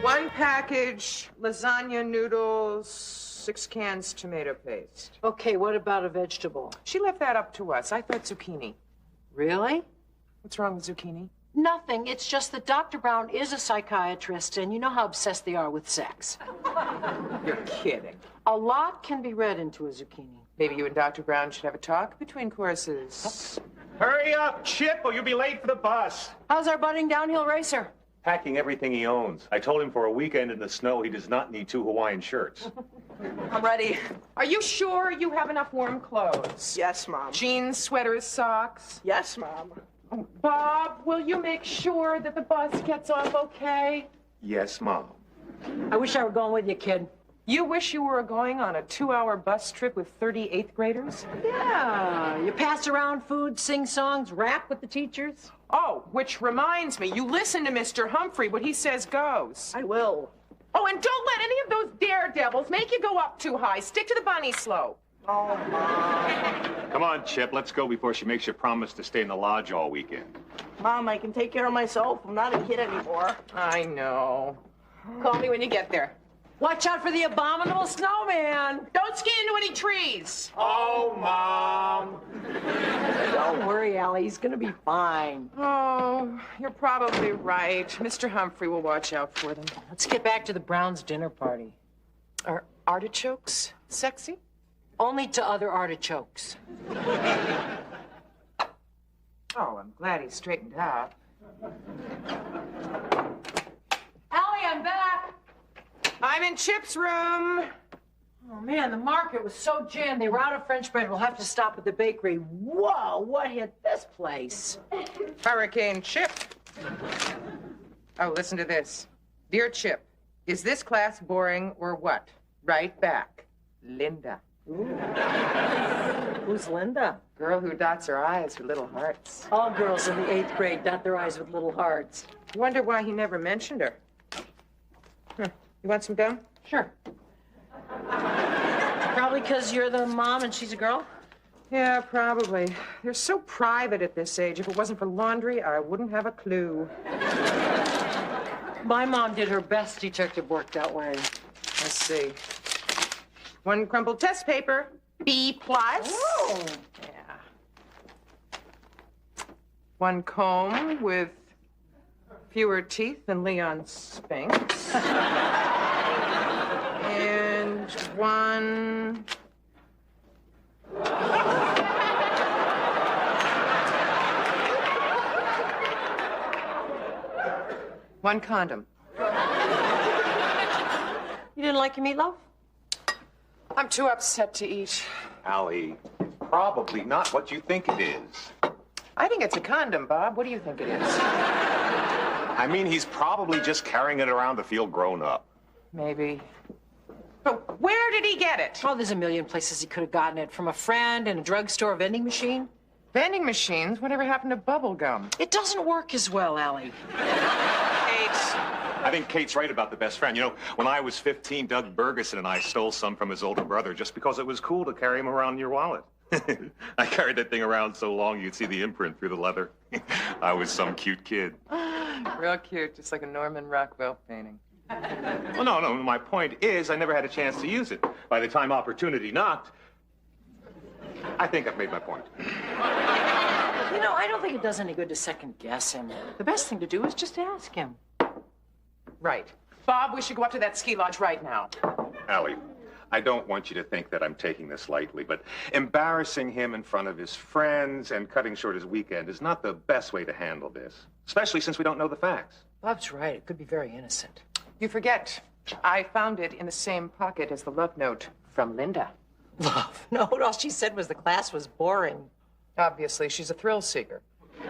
One package lasagna noodles, 6 cans tomato paste. Okay, what about a vegetable? She left that up to us. I thought zucchini. Really? What's wrong with zucchini? Nothing. It's just that Dr. Brown is a psychiatrist, and you know how obsessed they are with sex. You're kidding. A lot can be read into a zucchini. Maybe you and Dr. Brown should have a talk between courses. Hurry up, Chip, or you'll be late for the bus. How's our budding downhill racer? Packing everything he owns. I told him for a weekend in the snow he does not need 2 Hawaiian shirts. I'm ready. Are you sure you have enough warm clothes? Yes, Mom. Jeans, sweaters, socks? Yes, Mom. Bob, will you make sure that the bus gets off okay? Yes, Mom. I wish I were going with you, kid. You wish you were going on a 2-hour bus trip with 38th graders? Yeah. You pass around food, sing songs, rap with the teachers. Oh, which reminds me, you listen to Mr. Humphrey. What he says goes. I will. Oh, and don't let any of those daredevils make you go up too high. Stick to the bunny slope. Oh, Mom. Come on, Chip, let's go before she makes you promise to stay in the lodge all weekend. Mom, I can take care of myself. I'm not a kid anymore. I know. Call me when you get there. Watch out for the abominable snowman. Don't ski into any trees. Oh, Mom. Don't worry, Allie. He's going to be fine. Oh, you're probably right. Mr. Humphrey will watch out for them. Let's get back to the Browns' dinner party. Are artichokes sexy? Only to other artichokes. Oh, I'm glad he straightened out. Allie, I'm back. I'm in Chip's room. Oh, man, the market was so jammed. They were out of French bread. We'll have to stop at the bakery. Whoa, what hit this place? Hurricane Chip. Oh, listen to this. Dear Chip, is this class boring or what? Right back. Linda. Ooh. Who's Linda? Girl who dots her I's with little hearts. All girls in the 8th grade dot their I's with little hearts. Wonder why he never mentioned her. You want some gum? Sure. Probably because you're the mom and she's a girl? Yeah, probably. They're so private at this age. If it wasn't for laundry, I wouldn't have a clue. My mom did her best detective work that way. Let's see. 1 crumpled test paper, B+. Oh. Yeah. 1 comb with fewer teeth than Leon Spinks. And 1... One condom. You didn't like your meatloaf? I'm too upset to eat. Allie, probably not what you think it is. I think it's a condom, Bob. What do you think it is? I mean, he's probably just carrying it around to feel grown up. Maybe. Oh, Where did he get it? Oh, there's a million places he could have gotten it. From a friend, in a drugstore, vending machine. Vending machines? Whatever happened to bubble gum? It doesn't work as well, Allie. I think Kate's right about the best friend. You know, when I was 15, Doug Bergeson and I stole some from his older brother just because it was cool to carry him around in your wallet. I carried that thing around so long you'd see the imprint through the leather. I was some cute kid. Real cute, just like a Norman Rockwell painting. Well, no, my point is I never had a chance to use it. By the time opportunity knocked, I think I've made my point. You know, I don't think it does any good to second guess him. The best thing to do is just ask him. Right. Bob, we should go up to that ski lodge right now. Allie, I don't want you to think that I'm taking this lightly, but embarrassing him in front of his friends and cutting short his weekend is not the best way to handle this, especially since we don't know the facts. Bob's right. It could be very innocent. You forget, I found it in the same pocket as the love note from Linda. Love note? All she said was the class was boring. Obviously, she's a thrill seeker.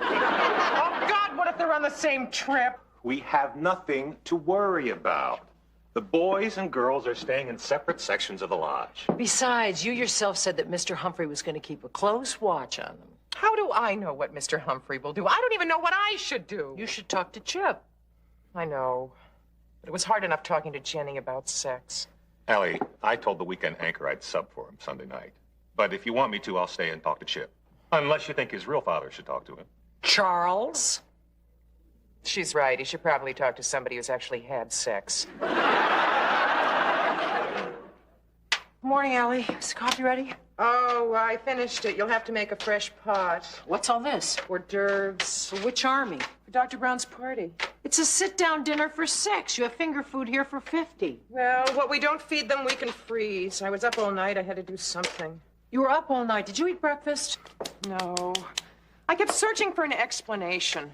Oh, God, what if they're on the same trip? We have nothing to worry about. The boys and girls are staying in separate sections of the lodge. Besides, you yourself said that Mr. Humphrey was going to keep a close watch on them. How do I know what Mr. Humphrey will do? I don't even know what I should do. You should talk to Chip. I know. But it was hard enough talking to Jenny about sex. Allie, I told the weekend anchor I'd sub for him Sunday night. But if you want me to, I'll stay and talk to Chip. Unless you think his real father should talk to him. Charles? She's right. He should probably talk to somebody who's actually had sex. Morning, Allie. Is the coffee ready? Oh, I finished it. You'll have to make a fresh pot. What's all this? Hors d'oeuvres. For which army? For Dr. Brown's party. It's a sit-down dinner for 6. You have finger food here for 50. Well, what we don't feed them, we can freeze. I was up all night. I had to do something. You were up all night. Did you eat breakfast? No. I kept searching for an explanation.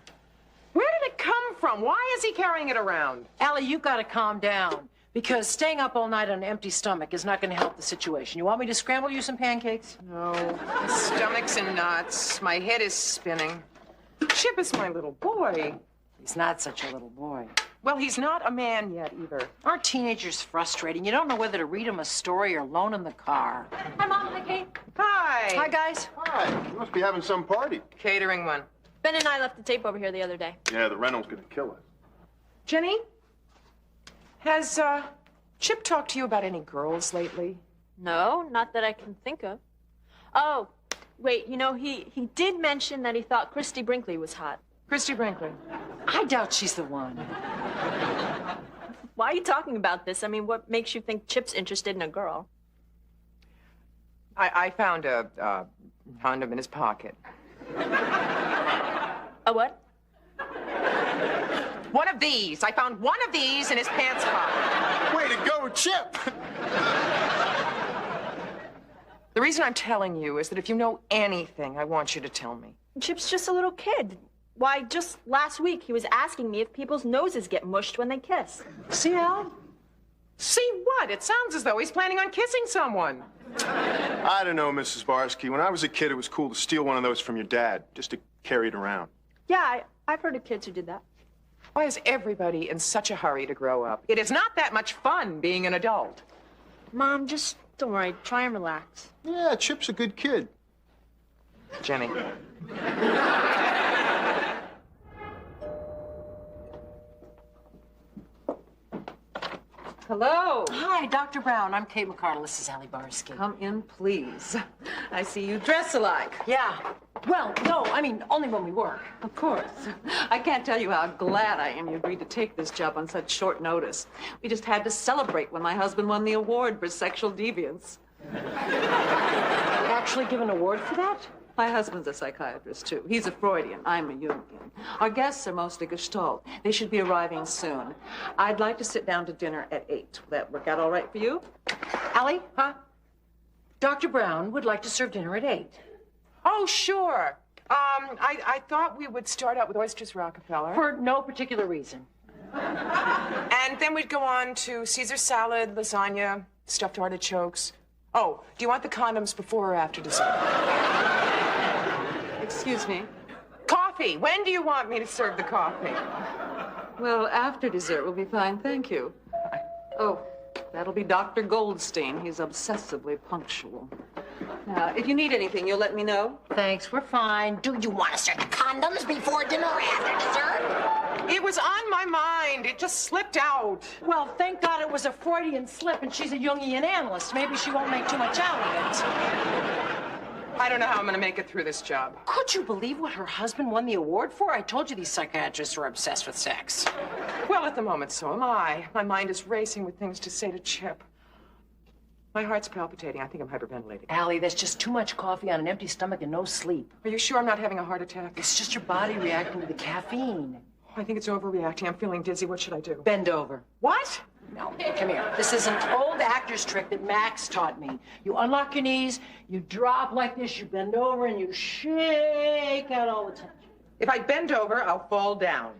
Where did it come from? Why is he carrying it around? Allie, you've got to calm down. Because staying up all night on an empty stomach is not going to help the situation. You want me to scramble you some pancakes? No. My stomach's in knots. My head is spinning. Chip is my little boy. He's not such a little boy. Well, he's not a man yet, either. Aren't teenagers frustrating? You don't know whether to read them a story or loan them the car. Hi, Mom. Hi, Kate. Hi. Hi, guys. Hi. You must be having some party. Catering one. Ben and I left the tape over here the other day. Yeah, the rental's gonna kill us. Jenny, has Chip talked to you about any girls lately? No, not that I can think of. Oh, wait, you know, he did mention that he thought Christy Brinkley was hot. Christy Brinkley? I doubt she's the one. Why are you talking about this? I mean, what makes you think Chip's interested in a girl? I found a condom in his pocket. A what? One of these. I found one of these in his pants pocket. Way to go, Chip! The reason I'm telling you is that if you know anything, I want you to tell me. Chip's just a little kid. Why, just last week he was asking me if people's noses get mushed when they kiss. See, Al? See what? It sounds as though he's planning on kissing someone. I don't know, Mrs. Barsky. When I was a kid, it was cool to steal one of those from your dad, just to carry it around. Yeah, I've heard of kids who did that. Why is everybody in such a hurry to grow up? It is not that much fun being an adult. Mom, just don't worry. Try and relax. Yeah, Chip's a good kid. Jenny. Hello. Hi, Dr. Brown. I'm Kate McCardle. This is Allie Barsky. Come in, please. I see you dress alike. Yeah. Well, no, I mean, only when we work. Of course. I can't tell you how glad I am you agreed to take this job on such short notice. We just had to celebrate when my husband won the award for sexual deviance. You actually give an award for that? My husband's a psychiatrist, too. He's a Freudian. I'm a Jungian. Our guests are mostly Gestalt. They should be arriving soon. I'd like to sit down to dinner at 8. Will that work out all right for you? Allie? Huh? Dr. Brown would like to serve dinner at 8. Oh, sure. I thought we would start out with oysters Rockefeller. For no particular reason. And then we'd go on to Caesar salad, lasagna, stuffed artichokes. Oh, do you want the condoms before or after dessert? Excuse me? Coffee. When do you want me to serve the coffee? Well, after dessert will be fine, thank you. Oh, That'll be Dr. Goldstein. He's obsessively punctual. Now, if you need anything, you'll let me know. Thanks, we're fine. Do you want to start condoms before dinner or after dessert? It was on my mind. It just slipped out. Well, thank God it was a Freudian slip and she's a Jungian analyst. Maybe she won't make too much out of it. I don't know how I'm going to make it through this job. Could you believe what her husband won the award for? I told you these psychiatrists are obsessed with sex. Well, at the moment, so am I. My mind is racing with things to say to Chip. My heart's palpitating. I think I'm hyperventilating. Allie, that's just too much coffee on an empty stomach and no sleep. Are you sure I'm not having a heart attack? It's just your body reacting to the caffeine. I think it's overreacting. I'm feeling dizzy. What should I do? Bend over. What? No, come here. This is an old actor's trick that Max taught me. You unlock your knees, you drop like this, you bend over, and you shake out all the tension. If I bend over, I'll fall down.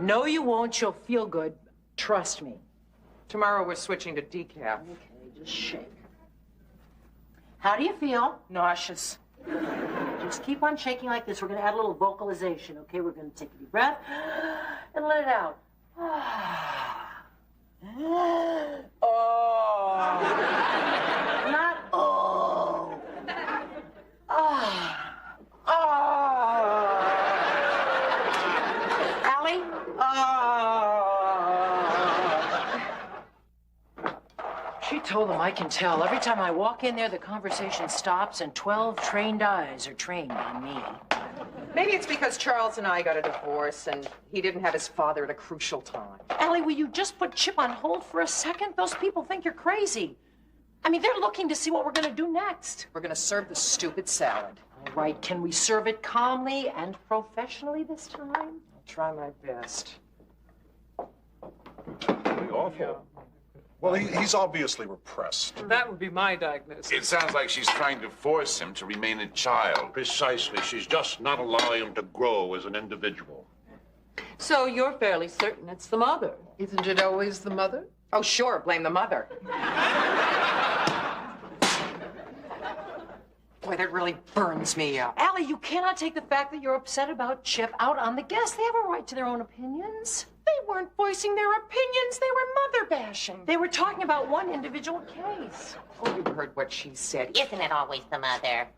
No, you won't. You'll feel good. Trust me. Tomorrow we're switching to decaf. Okay, just shake. How do you feel? Nauseous. Just keep on shaking like this. We're going to add a little vocalization, okay? We're going to take a deep breath and let it out. Oh. Not oh. Ah. Oh. Allie? She told him I can tell. Every time I walk in there, the conversation stops and 12 trained eyes are trained on me. Maybe it's because Charles and I got a divorce and he didn't have his father at a crucial time. Allie, will you just put Chip on hold for a second? Those people think you're crazy. I mean, they're looking to see what we're going to do next. We're going to serve the stupid salad. All right, can we serve it calmly and professionally this time? I'll try my best. Pretty awful. Well, he's obviously repressed. That would be my diagnosis. It sounds like she's trying to force him to remain a child. Precisely. She's just not allowing him to grow as an individual. So you're fairly certain it's the mother. Isn't it always the mother? Oh, sure, blame the mother. Boy, that really burns me up. Allie, you cannot take the fact that you're upset about Chip out on the guests. They have a right to their own opinions. They weren't voicing their opinions. They were mother bashing. They were talking about one individual case. Oh, you heard what she said. Isn't it always the mother?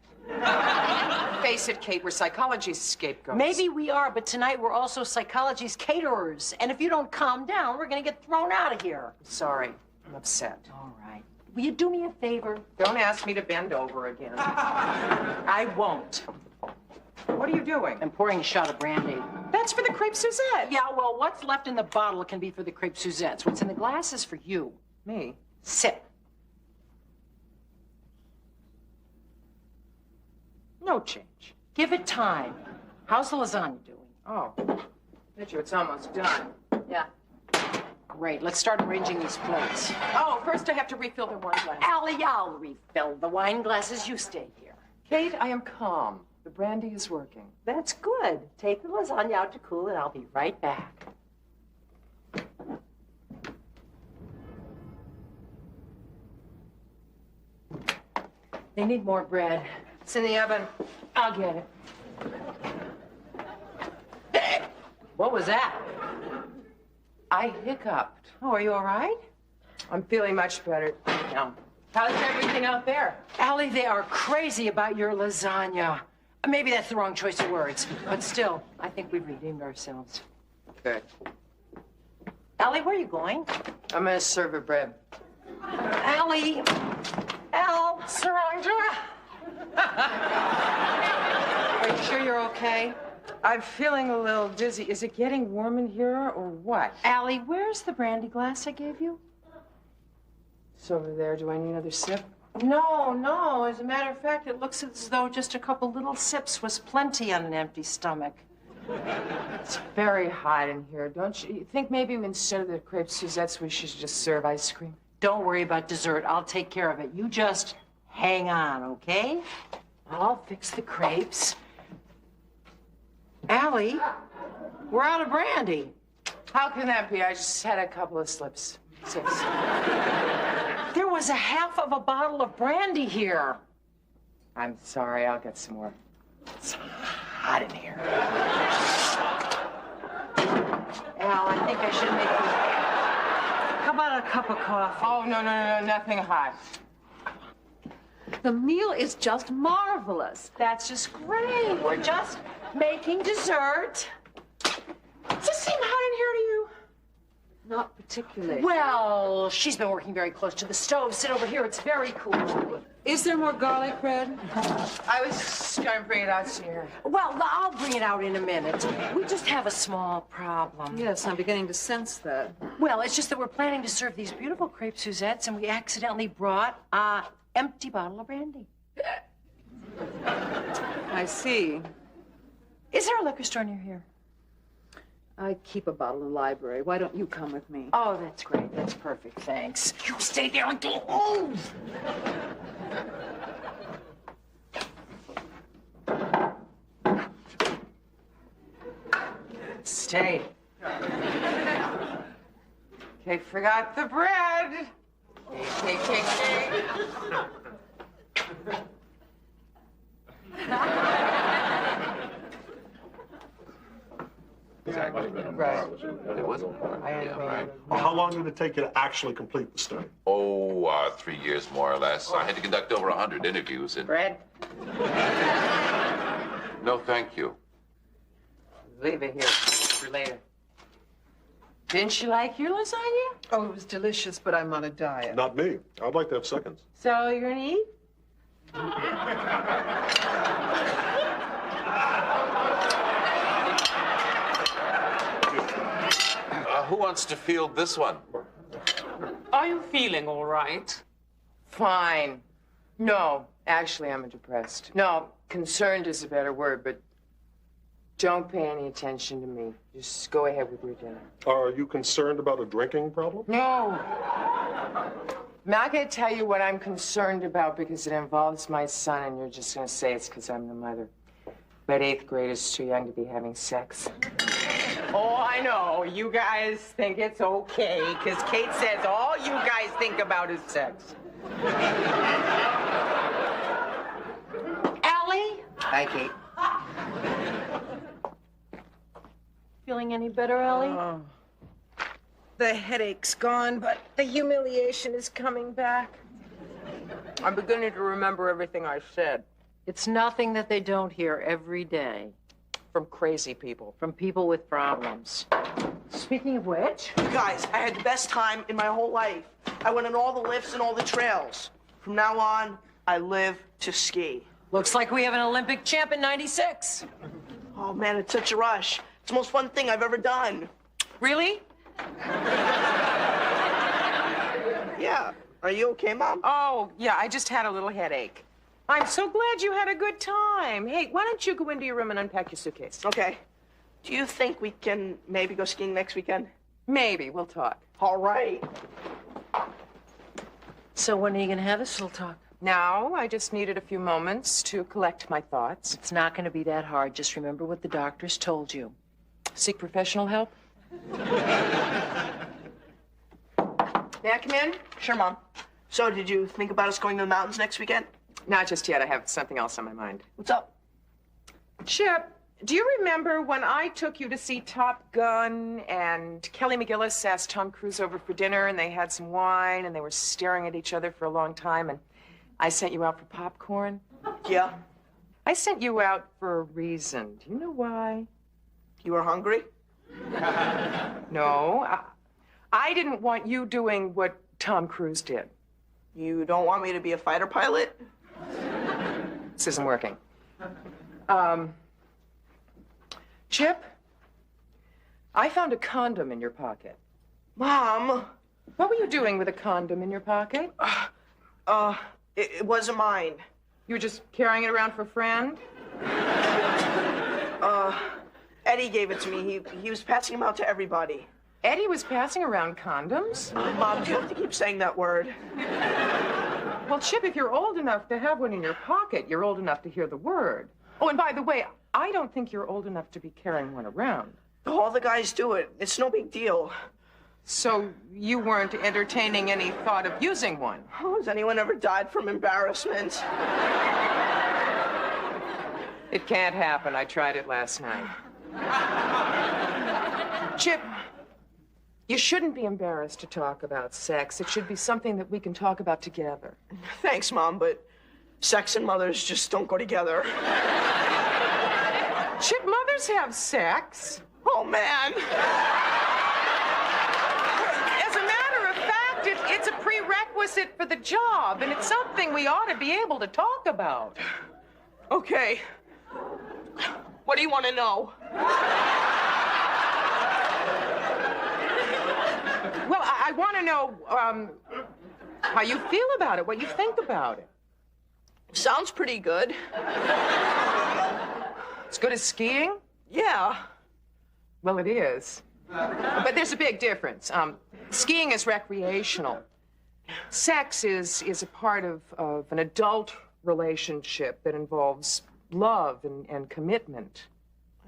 Face it, Kate, we're psychology's scapegoats. Maybe we are, but tonight we're also psychology's caterers. And if you don't calm down, we're going to get thrown out of here. Sorry, I'm upset. All right. Will you do me a favor? Don't ask me to bend over again. I won't. What are you doing? I'm pouring a shot of brandy. That's for the crepe Suzette. Yeah, well, what's left in the bottle can be for the crepe Suzettes. What's in the glass is for you. Me? Sip. No change. Give it time. How's the lasagna doing? Oh, bet you it's almost done. Yeah. Great. Let's start arranging these plates. Oh, first I have to refill the wine glass. Allie, I'll refill the wine glasses. You stay here. Kate, I am calm. The brandy is working. That's good. Take the lasagna out to cool and I'll be right back. They need more bread. It's in the oven. I'll get it. What was that? I hiccuped. Oh, are you all right? I'm feeling much better now. How's everything out there? Allie, they are crazy about your lasagna. Maybe that's the wrong choice of words, but still, I think we've redeemed ourselves. Good. Allie, where are you going? I'm gonna serve her bread. Allie! Al! Surrender! Are you sure you're okay? I'm feeling a little dizzy. Is it getting warm in here or what? Allie, where's the brandy glass I gave you? It's over there. Do I need another sip? No. As a matter of fact, it looks as though just a couple little sips was plenty on an empty stomach. It's very hot in here. Don't you think maybe instead of the crepe Suzettes, we should just serve ice cream? Don't worry about dessert. I'll take care of it. You just hang on, okay? I'll fix the crepes. Allie, we're out of brandy. How can that be? I just had a couple of sips. There was a half of a bottle of brandy here. I'm sorry. I'll get some more. It's hot in here. Al, I think I should make you... about a cup of coffee? Oh, no, nothing hot. The meal is just marvelous. That's just great. We're just making dessert. Does this seem hot in here to you? Not particularly. Well, she's been working very close to the stove. Sit over here. It's very cool. Is there more garlic bread? I was going to bring it out here. Well, I'll bring it out in a minute. We just have a small problem. Yes, I'm beginning to sense that. Well, it's just that we're planning to serve these beautiful crepe Suzettes, and we accidentally brought an empty bottle of brandy. I see. Is there a liquor store near here? I keep a bottle in the library. Why don't you come with me? Oh, that's great. That's perfect. Thanks. You stay there and don't move. Stay. Okay, forgot the bread. Okay. Right. It wasn't. How long did it take you to actually complete the study? Oh, 3 years more or less. I had to conduct over 100 interviews and... Bread? No, thank you. Leave it here for later. Didn't you like your lasagna? Oh, it was delicious, but I'm on a diet. Not me. I'd like to have seconds. So you're gonna eat? Who wants to field this one? Are you feeling all right? Fine. No, actually, I'm depressed. No, concerned is a better word, but don't pay any attention to me. Just go ahead with your dinner. Are you concerned about a drinking problem? No. I'm not going to tell you what I'm concerned about because it involves my son, and you're just going to say it's because I'm the mother. But 8th grade is too young to be having sex. Oh, I know. You guys think it's okay, because Kate says all you guys think about is sex. Allie? Hi, Kate. Feeling any better, Allie? Oh. The headache's gone, but the humiliation is coming back. I'm beginning to remember everything I said. It's nothing that they don't hear every day. From crazy people. From people with problems. Speaking of which... You guys, I had the best time in my whole life. I went on all the lifts and all the trails. From now on, I live to ski. Looks like we have an Olympic champ in '96. Oh, man, it's such a rush. It's the most fun thing I've ever done. Really? Yeah. Are you okay, Mom? Oh, yeah, I just had a little headache. I'm so glad you had a good time. Hey, why don't you go into your room and unpack your suitcase? Okay. Do you think we can maybe go skiing next weekend? Maybe. We'll talk. All right. So when are you going to have this little talk? Now, I just needed a few moments to collect my thoughts. It's not going to be that hard. Just remember what the doctors told you. Seek professional help. May I come in? Sure, Mom. So, did you think about us going to the mountains next weekend? Not just yet. I have something else on my mind. What's up? Chip, do you remember when I took you to see Top Gun and Kelly McGillis asked Tom Cruise over for dinner and they had some wine and they were staring at each other for a long time and I sent you out for popcorn? Yeah. I sent you out for a reason. Do you know why? You were hungry? No. I didn't want you doing what Tom Cruise did. You don't want me to be a fighter pilot? This isn't working. Chip, I found a condom in your pocket. Mom! What were you doing with a condom in your pocket? It wasn't mine. You were just carrying it around for a friend? Eddie gave it to me. He was passing them out to everybody. Eddie was passing around condoms? Mom, do you have to keep saying that word? Well, Chip, if you're old enough to have one in your pocket, you're old enough to hear the word. Oh, and by the way, I don't think you're old enough to be carrying one around. All the guys do it. It's no big deal. So you weren't entertaining any thought of using one? Oh, has anyone ever died from embarrassment? It can't happen. I tried it last night. Chip, You shouldn't be embarrassed to talk about sex. It should be something that we can talk about together. Thanks, Mom, but sex and mothers just don't go together. Chip, mothers have sex. Oh, man. As a matter of fact, it's a prerequisite for the job, and it's something we ought to be able to talk about. Okay. What do you want to know? Well, I want to know how you feel about it, what you think about it. Sounds pretty good. As good as skiing? Yeah. Well, it is. But there's a big difference. Skiing is recreational. Sex is a part of an adult relationship that involves love and commitment.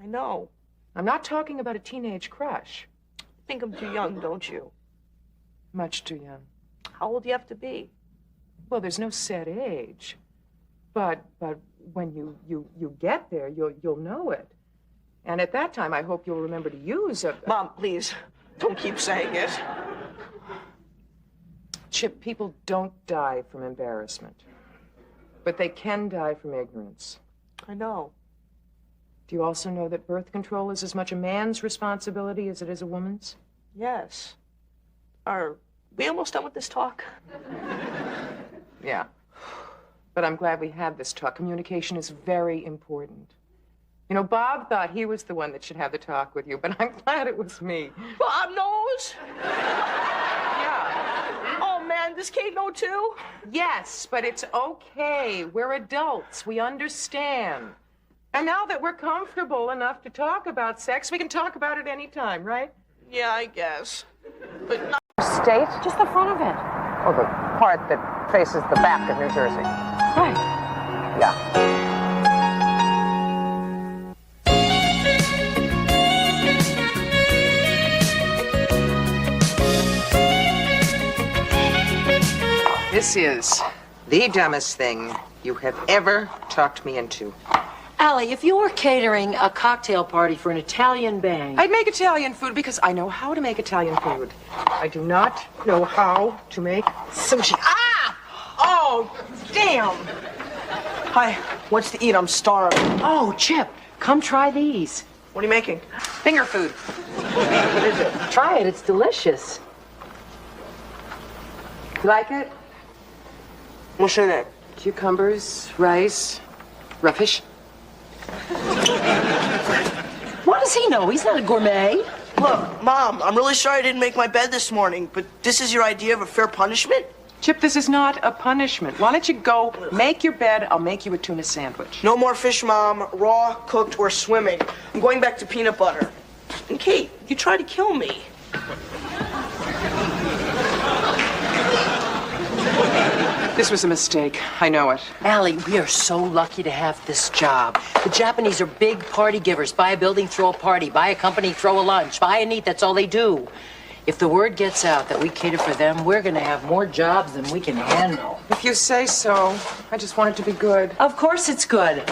I know. I'm not talking about a teenage crush. I think I'm too young, don't you? Much too young. How old do you have to be? Well, there's no set age. But when you get there, you'll know it. And at that time, I hope you'll remember to use a... Mom, please, don't keep saying it. Chip, people don't die from embarrassment. But they can die from ignorance. I know. Do you also know that birth control is as much a man's responsibility as it is a woman's? Yes. Are we almost done with this talk? Yeah. But I'm glad we had this talk. Communication is very important. You know, Bob thought he was the one that should have the talk with you, but I'm glad it was me. Bob knows? Yeah. Oh, man, does Kate know too? Yes, but it's okay. We're adults. We understand. And now that we're comfortable enough to talk about sex, we can talk about it anytime, right? Yeah, I guess. But not... State? Just the front of it. Oh, the part that faces the back of New Jersey. Right. Yeah. This is the dumbest thing you have ever talked me into. Allie, if you were catering a cocktail party for an Italian band... I'd make Italian food because I know how to make Italian food. I do not know how to make sushi. Ah! Oh, damn! Hi, what's to eat? I'm starving. Oh, Chip, come try these. What are you making? Finger food. What is it? Try it, it's delicious. You like it? What's in it? Cucumbers, rice, raw fish. What does he know? He's not a gourmet. Look, Mom, I'm really sorry I didn't make my bed this morning, but this is your idea of a fair punishment? Chip, this is not a punishment. Why don't you go make your bed? I'll make you a tuna sandwich. No more fish, Mom. Raw, cooked, or swimming. I'm going back to peanut butter. And Kate, you tried to kill me. This was a mistake. I know it. Allie, we are so lucky to have this job. The Japanese are big party givers. Buy a building, throw a party. Buy a company, throw a lunch. Buy and eat, that's all they do. If the word gets out that we cater for them, we're going to have more jobs than we can handle. If you say so. I just want it to be good. Of course it's good.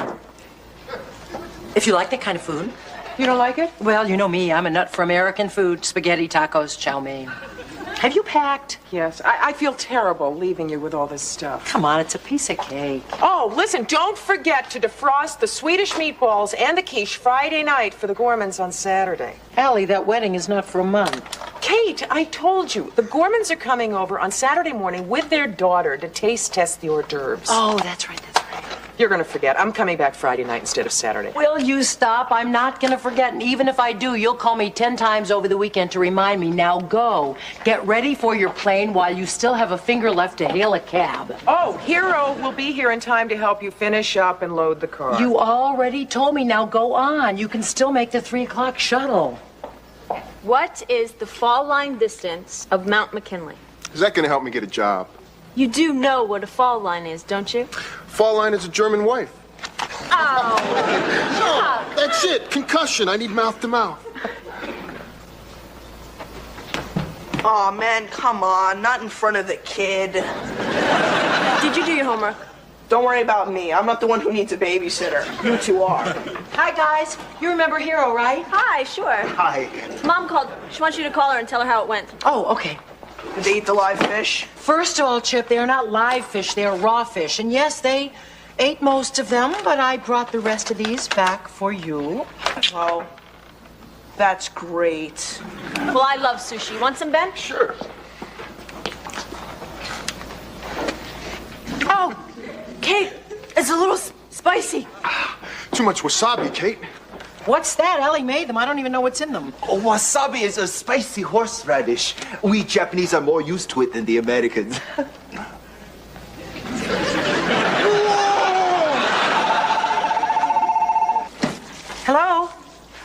If you like that kind of food. You don't like it? Well, you know me. I'm a nut for American food. Spaghetti, tacos, chow mein. Have you packed? Yes. I feel terrible leaving you with all this stuff. Come on, it's a piece of cake. Oh, listen, don't forget to defrost the Swedish meatballs and the quiche Friday night for the Gormans on Saturday. Allie, that wedding is not for a month. Kate, I told you, the Gormans are coming over on Saturday morning with their daughter to taste test the hors d'oeuvres. Oh, that's right, that's right. You're going to forget. I'm coming back Friday night instead of Saturday. Will you stop? I'm not going to forget. And even if I do, you'll call me 10 times over the weekend to remind me. Now go. Get ready for your plane while you still have a finger left to hail a cab. Oh, Hero will be here in time to help you finish up and load the car. You already told me. Now go on. You can still make the 3 o'clock shuttle. What is the fall line distance of Mount McKinley? Is that going to help me get a job? You do know what a fall line is, don't you? Fall line is a German wife. Oh. No, that's it. Concussion. I need mouth to mouth. Aw, man, come on. Not in front of the kid. Did you do your homework? Don't worry about me. I'm not the one who needs a babysitter. You two are. Hi, guys. You remember Hero, right? Hi, sure. Hi. Mom called. She wants you to call her and tell her how it went. Oh, okay. Did they eat the live fish? First of all, Chip, they are not live fish. They are raw fish. And yes, they ate most of them, but I brought the rest of these back for you. Oh, that's great. Well, I love sushi. Want some, Ben? Sure. Oh, Kate, it's a little spicy. Too much wasabi, Kate. What's that? Allie made them. I don't even know what's in them. Oh, wasabi is a spicy horseradish. We Japanese are more used to it than the Americans. Hello?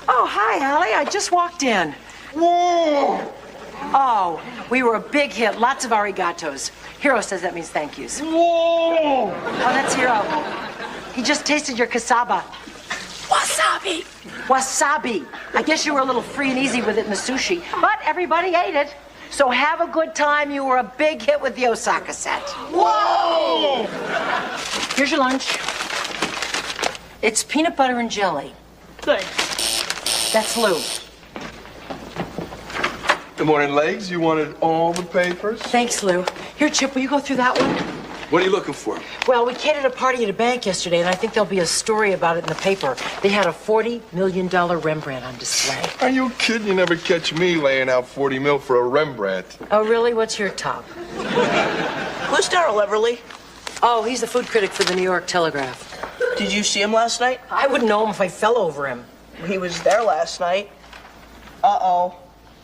Oh, hi, Allie. I just walked in. Whoa! Oh, we were a big hit. Lots of arigatos. Hero says that means thank yous. Whoa! Oh, that's Hero. He just tasted your cassava. Wasabi. Wasabi. I guess you were a little free and easy with it in the sushi, but everybody ate it. So have a good time. You were a big hit with the Osaka set. Whoa! Here's your lunch. It's peanut butter and jelly. Good. That's Lou. Good morning, Legs. You wanted all the papers? Thanks, Lou. Here, Chip, will you go through that one? What are you looking for? Well, we catered a party at a bank yesterday, and I think there'll be a story about it in the paper. They had a $40 million Rembrandt on display. Are you kidding? You never catch me laying out 40 mil for a Rembrandt. Oh, really? What's your top? Who's Darryl Everly? Oh, he's the food critic for the New York Telegraph. Did you see him last night? I wouldn't know him if I fell over him. He was there last night. Uh-oh.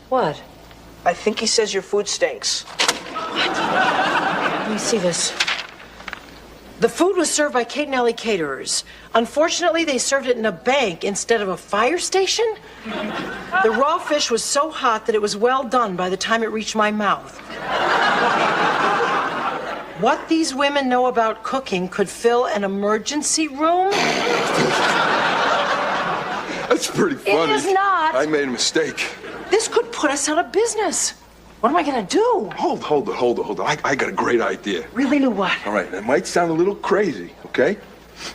What? I think he says your food stinks. Let me see this. The food was served by Kate and Allie caterers. Unfortunately, they served it in a bank instead of a fire station. The raw fish was so hot that it was well done by the time it reached my mouth. What these women know about cooking could fill an emergency room? That's pretty funny. It is not. I made a mistake. This could put us out of business. What am I gonna do? Hold it. I got a great idea. Really, Lou, what? All right, it might sound a little crazy, okay?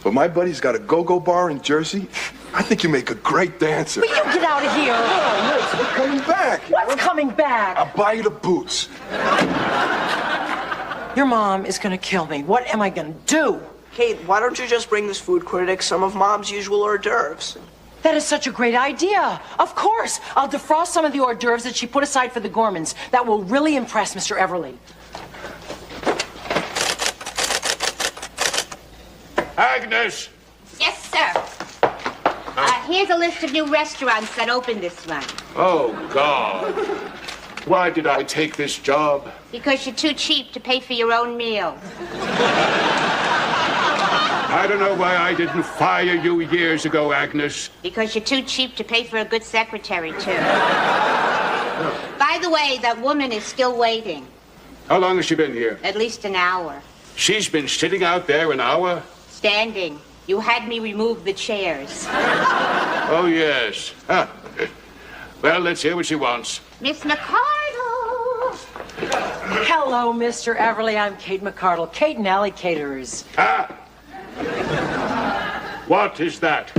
But my buddy's got a go-go bar in Jersey. I think you make a great dancer. Will you get out of here? Oh, Liz, we're coming back. What's coming back? I'll buy you the boots. Your mom is gonna kill me. What am I gonna do? Kate, why don't you just bring this food critic some of Mom's usual hors d'oeuvres? That is such a great idea. Of course. I'll defrost some of the hors d'oeuvres that she put aside for the Gormans. That will really impress Mr. Everly. Agnes! Yes, sir. Here's a list of new restaurants that opened this month. Oh, God. Why did I take this job? Because you're too cheap to pay for your own meals. I don't know why I didn't fire you years ago, Agnes. Because you're too cheap to pay for a good secretary, too. By the way, that woman is still waiting. How long has she been here? At least an hour. She's been sitting out there an hour? Standing. You had me remove the chairs. Oh, yes. Ah. Well, let's hear what she wants. Miss McCardle! Hello, Mr. Everly. I'm Kate McCardle. Kate and Allie Caterers. Ah! What is that?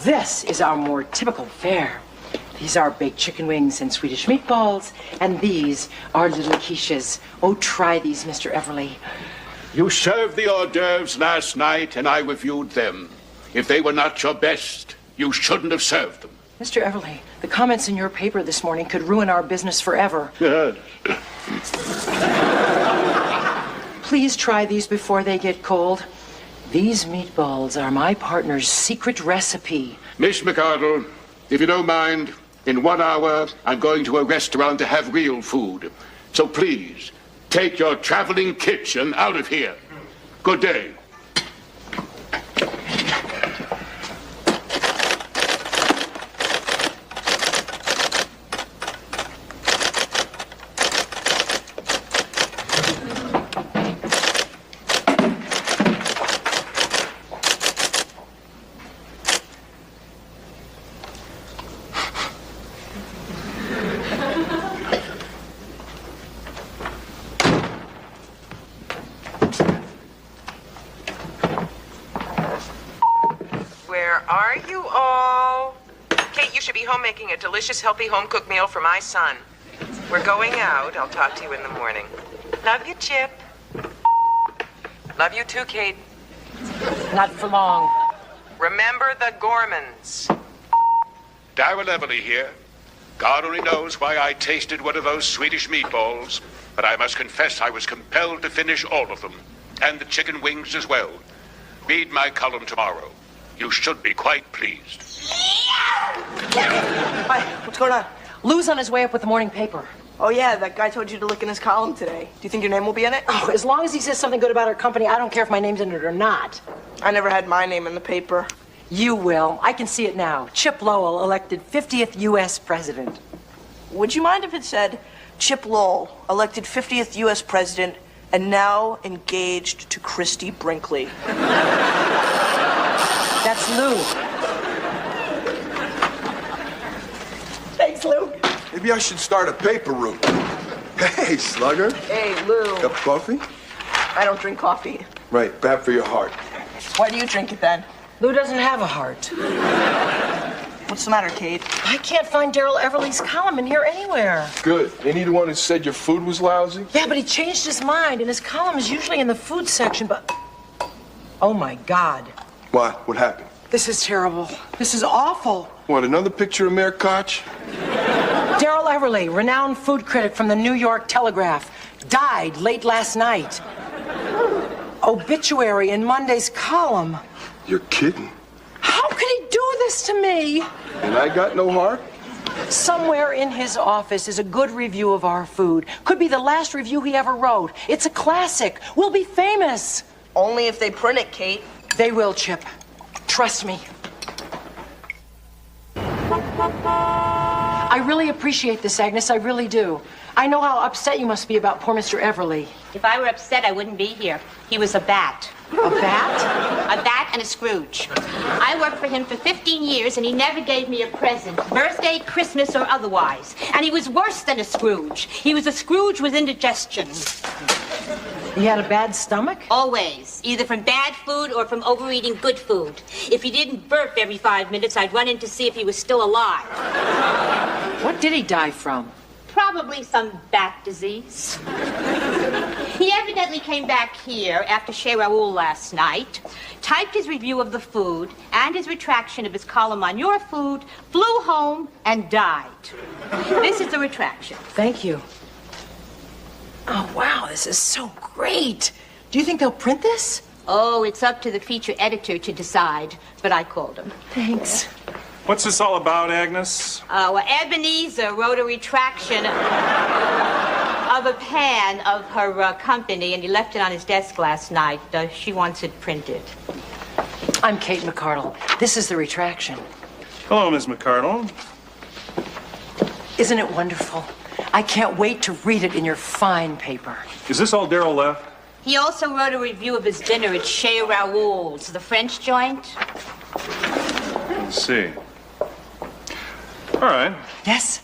This is our more typical fare. These are baked chicken wings and Swedish meatballs, and these are little quiches. Oh, try these, Mr. Everly. You served the hors d'oeuvres last night, and I reviewed them. If they were not your best, you shouldn't have served them. Mr. Everly, the comments in your paper this morning could ruin our business forever. Please try these before they get cold. These meatballs are my partner's secret recipe. Miss McCardle, if you don't mind, in 1 hour, I'm going to a restaurant to have real food. So please, take your traveling kitchen out of here. Good day. are you all? Kate, you should be home making a delicious, healthy, home-cooked meal for my son. We're going out. I'll talk to you in the morning. Love you, Chip. Love you too, Kate. Not for long. Remember the Gormans. Darrell Everly here. God only knows why I tasted one of those Swedish meatballs, but I must confess I was compelled to finish all of them, and the chicken wings as well. Read my column tomorrow. You should be quite pleased. Hi, what's going on? Lou's on his way up with the morning paper. Oh, yeah, that guy told you to look in his column today. Do you think your name will be in it? Oh, as long as he says something good about our company, I don't care if my name's in it or not. I never had my name in the paper. You will. I can see it now. Chip Lowell elected 50th U.S. president. Would you mind if it said, Chip Lowell elected 50th U.S. president and now engaged to Christy Brinkley? That's Lou. Thanks, Lou. Maybe I should start a paper route. Hey, Slugger. Hey, Lou. Cup of coffee? I don't drink coffee. Right, bad for your heart. Why do you drink it then? Lou doesn't have a heart. What's the matter, Kate? I can't find Darrell Everly's column in here anywhere. Good. Ain't he the one who said your food was lousy? Yeah, but he changed his mind, and his column is usually in the food section, but... Oh, my God. What? What happened? This is terrible. This is awful. What, another picture of Mayor Koch? Darrell Everly, renowned food critic from the New York Telegraph, died late last night. Obituary in Monday's column. You're kidding. How could he do this to me? And I got no heart? Somewhere in his office is a good review of our food. Could be the last review he ever wrote. It's a classic. We'll be famous. Only if they print it, Kate. They will, Chip. Trust me. I really appreciate this, Agnes. I really do. I know how upset you must be about poor Mr. Everly. If I were upset, I wouldn't be here. He was a bat. A bat? A bat and a Scrooge. I worked for him for 15 years, and he never gave me a present, birthday, Christmas, or otherwise. And he was worse than a Scrooge. He was a Scrooge with indigestion. He had a bad stomach? Always. Either from bad food or from overeating good food. If he didn't burp every 5 minutes, I'd run in to see if he was still alive. What did he die from? Probably some bat disease. He evidently came back here after Chez Raoul last night, typed his review of the food and his retraction of his column on your food, flew home, and died. This is the retraction. Thank you. Oh, wow, this is so great. Do you think they'll print this? Oh, it's up to the feature editor to decide, but I called him. Thanks. What's this all about, Agnes? Well, Ebenezer wrote a retraction of a pan of her company, and he left it on his desk last night. She wants it printed. I'm Kate McCardle. This is the retraction. Hello, Miss McCardle. Isn't it wonderful? I can't wait to read it in your fine paper. Is this all Darrell left? He also wrote a review of his dinner at Chez Raoul's, the French joint. Let's see. All right. Yes?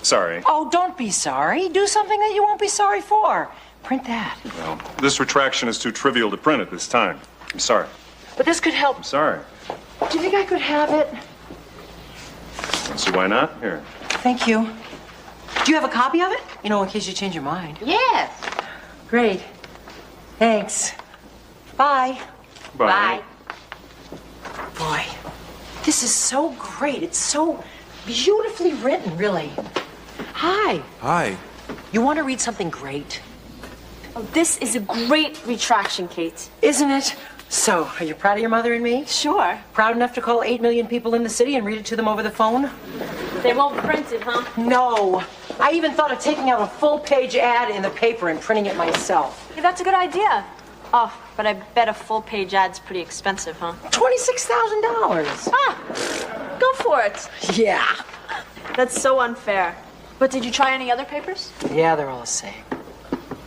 Sorry. Oh, don't be sorry. Do something that you won't be sorry for. Print that. Well, this retraction is too trivial to print at this time. I'm sorry. But this could help. I'm sorry. Do you think I could have it? Let's see, why not? Here. Thank you. Do you have a copy of it? You know, in case you change your mind. Yes. Great. Thanks. Bye. Bye. Boy, this is so great. It's so beautifully written, really. Hi. Hi. You want to read something great? Oh, this is a great retraction, Kate. Isn't it? So, are you proud of your mother and me? Sure. Proud enough to call 8 million people in the city and read it to them over the phone? They won't print it, huh? No. I even thought of taking out a full-page ad in the paper and printing it myself. Yeah, that's a good idea. Oh, but I bet a full-page ad's pretty expensive, huh? $26,000. Ah, go for it. Yeah. That's so unfair. But did you try any other papers? Yeah, they're all the same.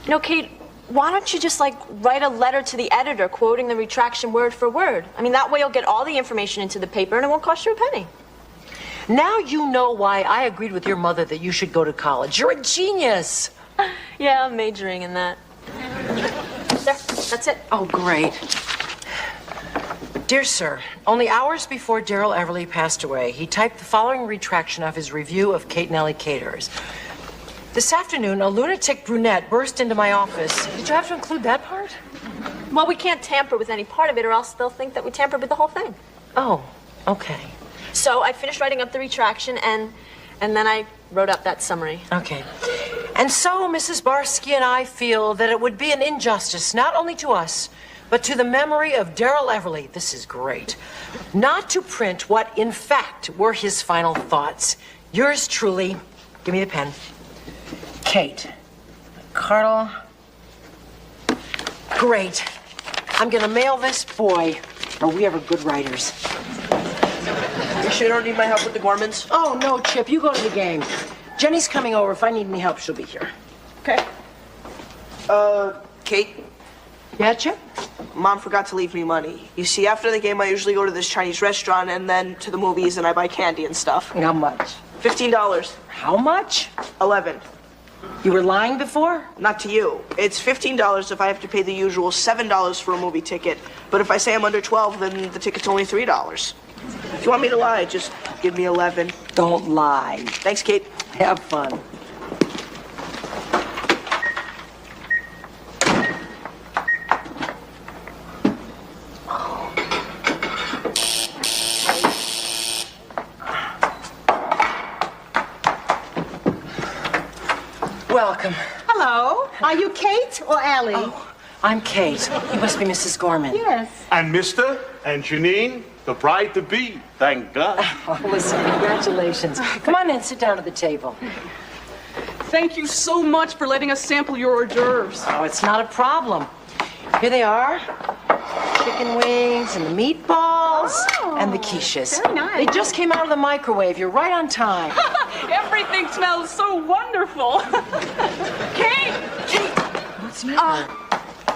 You know, Kate, why don't you just, write a letter to the editor quoting the retraction word for word? I mean, that way you'll get all the information into the paper and it won't cost you a penny. Now you know why I agreed with your mother that you should go to college. You're a genius. Yeah, I'm majoring in that. There, that's it. Oh, great. Dear sir, only hours before Daryl Everly passed away, he typed the following retraction of his review of Kate and Ellie Caterers. This afternoon, a lunatic brunette burst into my office. Did you have to include that part? Well, we can't tamper with any part of it, or else they'll think that we tampered with the whole thing. Oh, okay. So I finished writing up the retraction, and then I wrote up that summary. Okay. And so, Mrs. Barsky and I feel that it would be an injustice, not only to us, but to the memory of Daryl Everly, this is great, not to print what, in fact, were his final thoughts. Yours truly, give me the pen, Kate. Carl. Great. I'm gonna mail this, boy. Are we ever good writers? You sure you don't need my help with the Gormans? Oh, no, Chip, you go to the game. Jenny's coming over. If I need any help, she'll be here. Okay. Kate? Yeah, Chip? Mom forgot to leave me money. You see, after the game, I usually go to this Chinese restaurant and then to the movies and I buy candy and stuff. How much? $15. How much? 11. You were lying before? Not to you. It's $15 if I have to pay the usual $7 for a movie ticket. But if I say I'm under 12, then the ticket's only $3. If you want me to lie, just give me 11. Don't lie. Thanks, Kate. Have fun. Welcome. Hello. Are you Kate or Allie? Oh, I'm Kate. You must be Mrs. Gorman. Yes. And Mr. and Janine, the bride-to-be. Thank God. Oh, listen, congratulations. Come on in, sit down at the table. Thank you so much for letting us sample your hors d'oeuvres. Oh, it's not a problem. Here they are. Chicken wings and the meatballs and the quiches. Very nice. They just came out of the microwave. You're right on time. Everything smells so wonderful. Kate! What's the matter?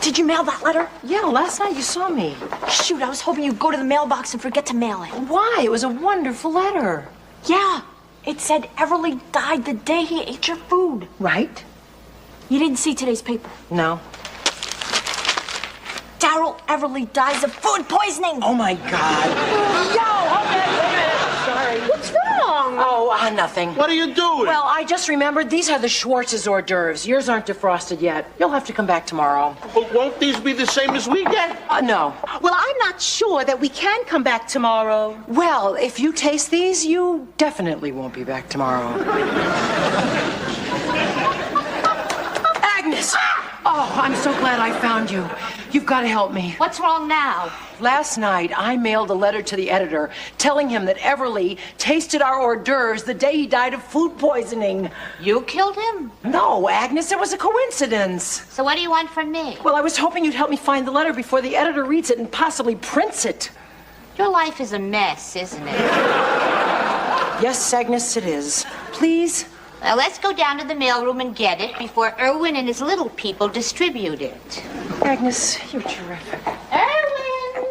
Did you mail that letter? Yeah, last night you saw me. Shoot, I was hoping you'd go to the mailbox and forget to mail it. Why? It was a wonderful letter. Yeah. It said Everly died the day he ate your food. Right? You didn't see today's paper? No. Daryl Everly dies of food poisoning. Oh, my God. Yo, okay, wait a minute. Sorry. What's wrong? Oh, nothing. What are you doing? Well, I just remembered these are the Schwartz's hors d'oeuvres. Yours aren't defrosted yet. You'll have to come back tomorrow. But won't these be the same as we get? No. Well, I'm not sure that we can come back tomorrow. Well, if you taste these, you definitely won't be back tomorrow. Agnes! Oh, I'm so glad I found you. You've got to help me. What's wrong now? Last night, I mailed a letter to the editor telling him that Everly tasted our hors d'oeuvres the day he died of food poisoning. You killed him? No, Agnes, it was a coincidence. So what do you want from me? Well, I was hoping you'd help me find the letter before the editor reads it and possibly prints it. Your life is a mess, isn't it? Yes, Agnes, it is. Please? Well, let's go down to the mailroom and get it before Erwin and his little people distribute it. Agnes, you're terrific. Erwin!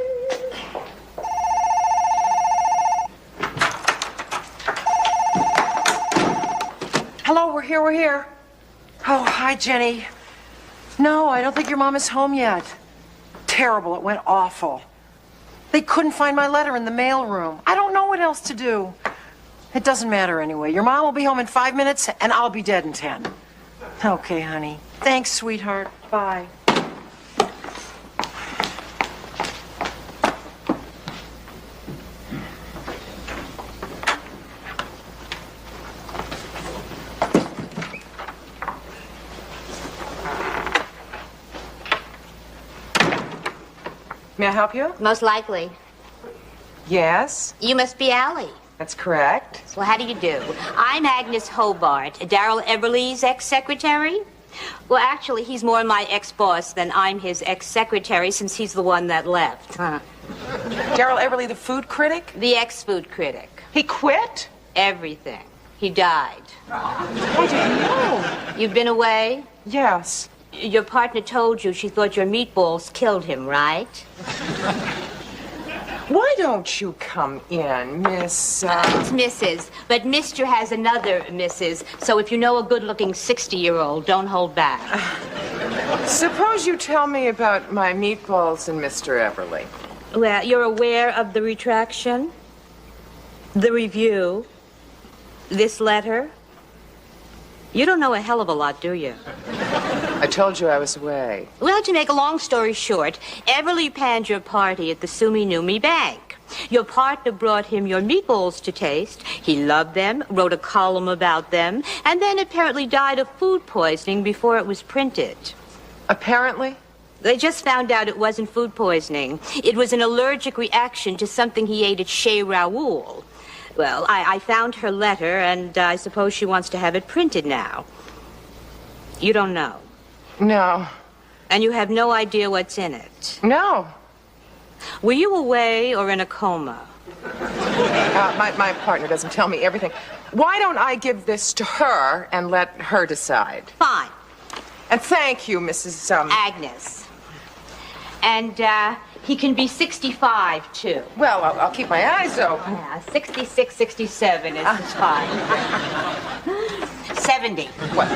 Hello, we're here. Oh, hi, Jenny. No, I don't think your mom is home yet. Terrible, it went awful. They couldn't find my letter in the mailroom. I don't know what else to do. It doesn't matter anyway. Your mom will be home in 5 minutes, and I'll be dead in 10. Okay, honey. Thanks, sweetheart. Bye. May I help you? Most likely. Yes, You must be Allie. that's correct. Well, how do you do? I'm Agnes Hobart, Daryl Everly's ex-secretary. Well, actually, he's more my ex-boss than I'm his ex-secretary since he's the one that left. Daryl Everly, the food critic? The ex-food critic. He quit? Everything. He died. How did you know? You've been away? Yes. Your partner told you she thought your meatballs killed him, right? Why don't you come in, Miss... It's Mrs., but Mr. has another Mrs., so if you know a good-looking 60-year-old, don't hold back. Suppose you tell me about my meatballs and Mr. Everly. Well, you're aware of the retraction, the review, this letter? You don't know a hell of a lot, do you? I told you I was away. Well, to make a long story short, Everly panned your party at the Sumi Numi Bank. Your partner brought him your meatballs to taste. He loved them, wrote a column about them, and then apparently died of food poisoning before it was printed. Apparently? They just found out it wasn't food poisoning. It was an allergic reaction to something he ate at Chez Raoul. Well, I found her letter, and I suppose she wants to have it printed now. You don't know? No. And you have no idea what's in it? No. Were you away or in a coma? My partner doesn't tell me everything. Why don't I give this to her and let her decide? Fine. And thank you, Mrs. Agnes. And, he can be 65, too. Well, I'll keep my eyes open. Yeah, 66, 67 is fine. 70. What?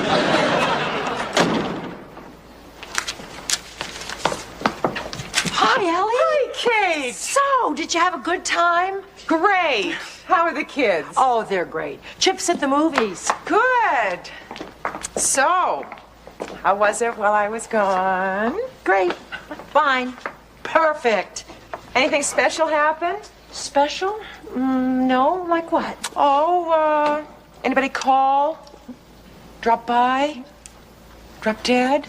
Hi, Ellie. Hi, Kate. So, did you have a good time? Great. How are the kids? Oh, they're great. Chip's at the movies. Good. So, how was it while I was gone? Great. Fine. Perfect. Anything special happened? Special? No. Like what? Oh, anybody call? Drop by? Drop dead?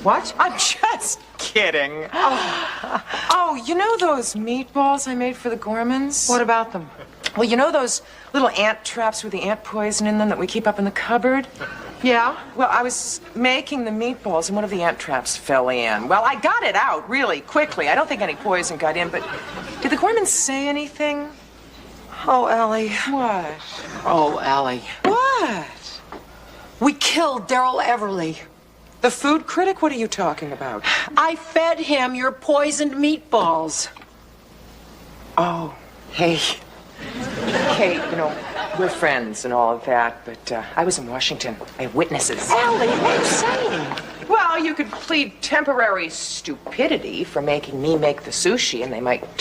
What? I'm just kidding. Oh, you know those meatballs I made for the Gormans? What about them? Well, you know those little ant traps with the ant poison in them that we keep up in the cupboard? Yeah? Well, I was making the meatballs and one of the ant traps fell in. Well, I got it out really quickly. I don't think any poison got in, but did the Gormans say anything? Oh, Ellie. What? Oh, Ellie. What? We killed Daryl Everly. The food critic? What are you talking about? I fed him your poisoned meatballs. Oh, hey. Kate, you know, we're friends and all of that, but I was in Washington. I have witnesses. Ellie, what are you saying? Well, you could plead temporary stupidity for making me make the sushi, and they might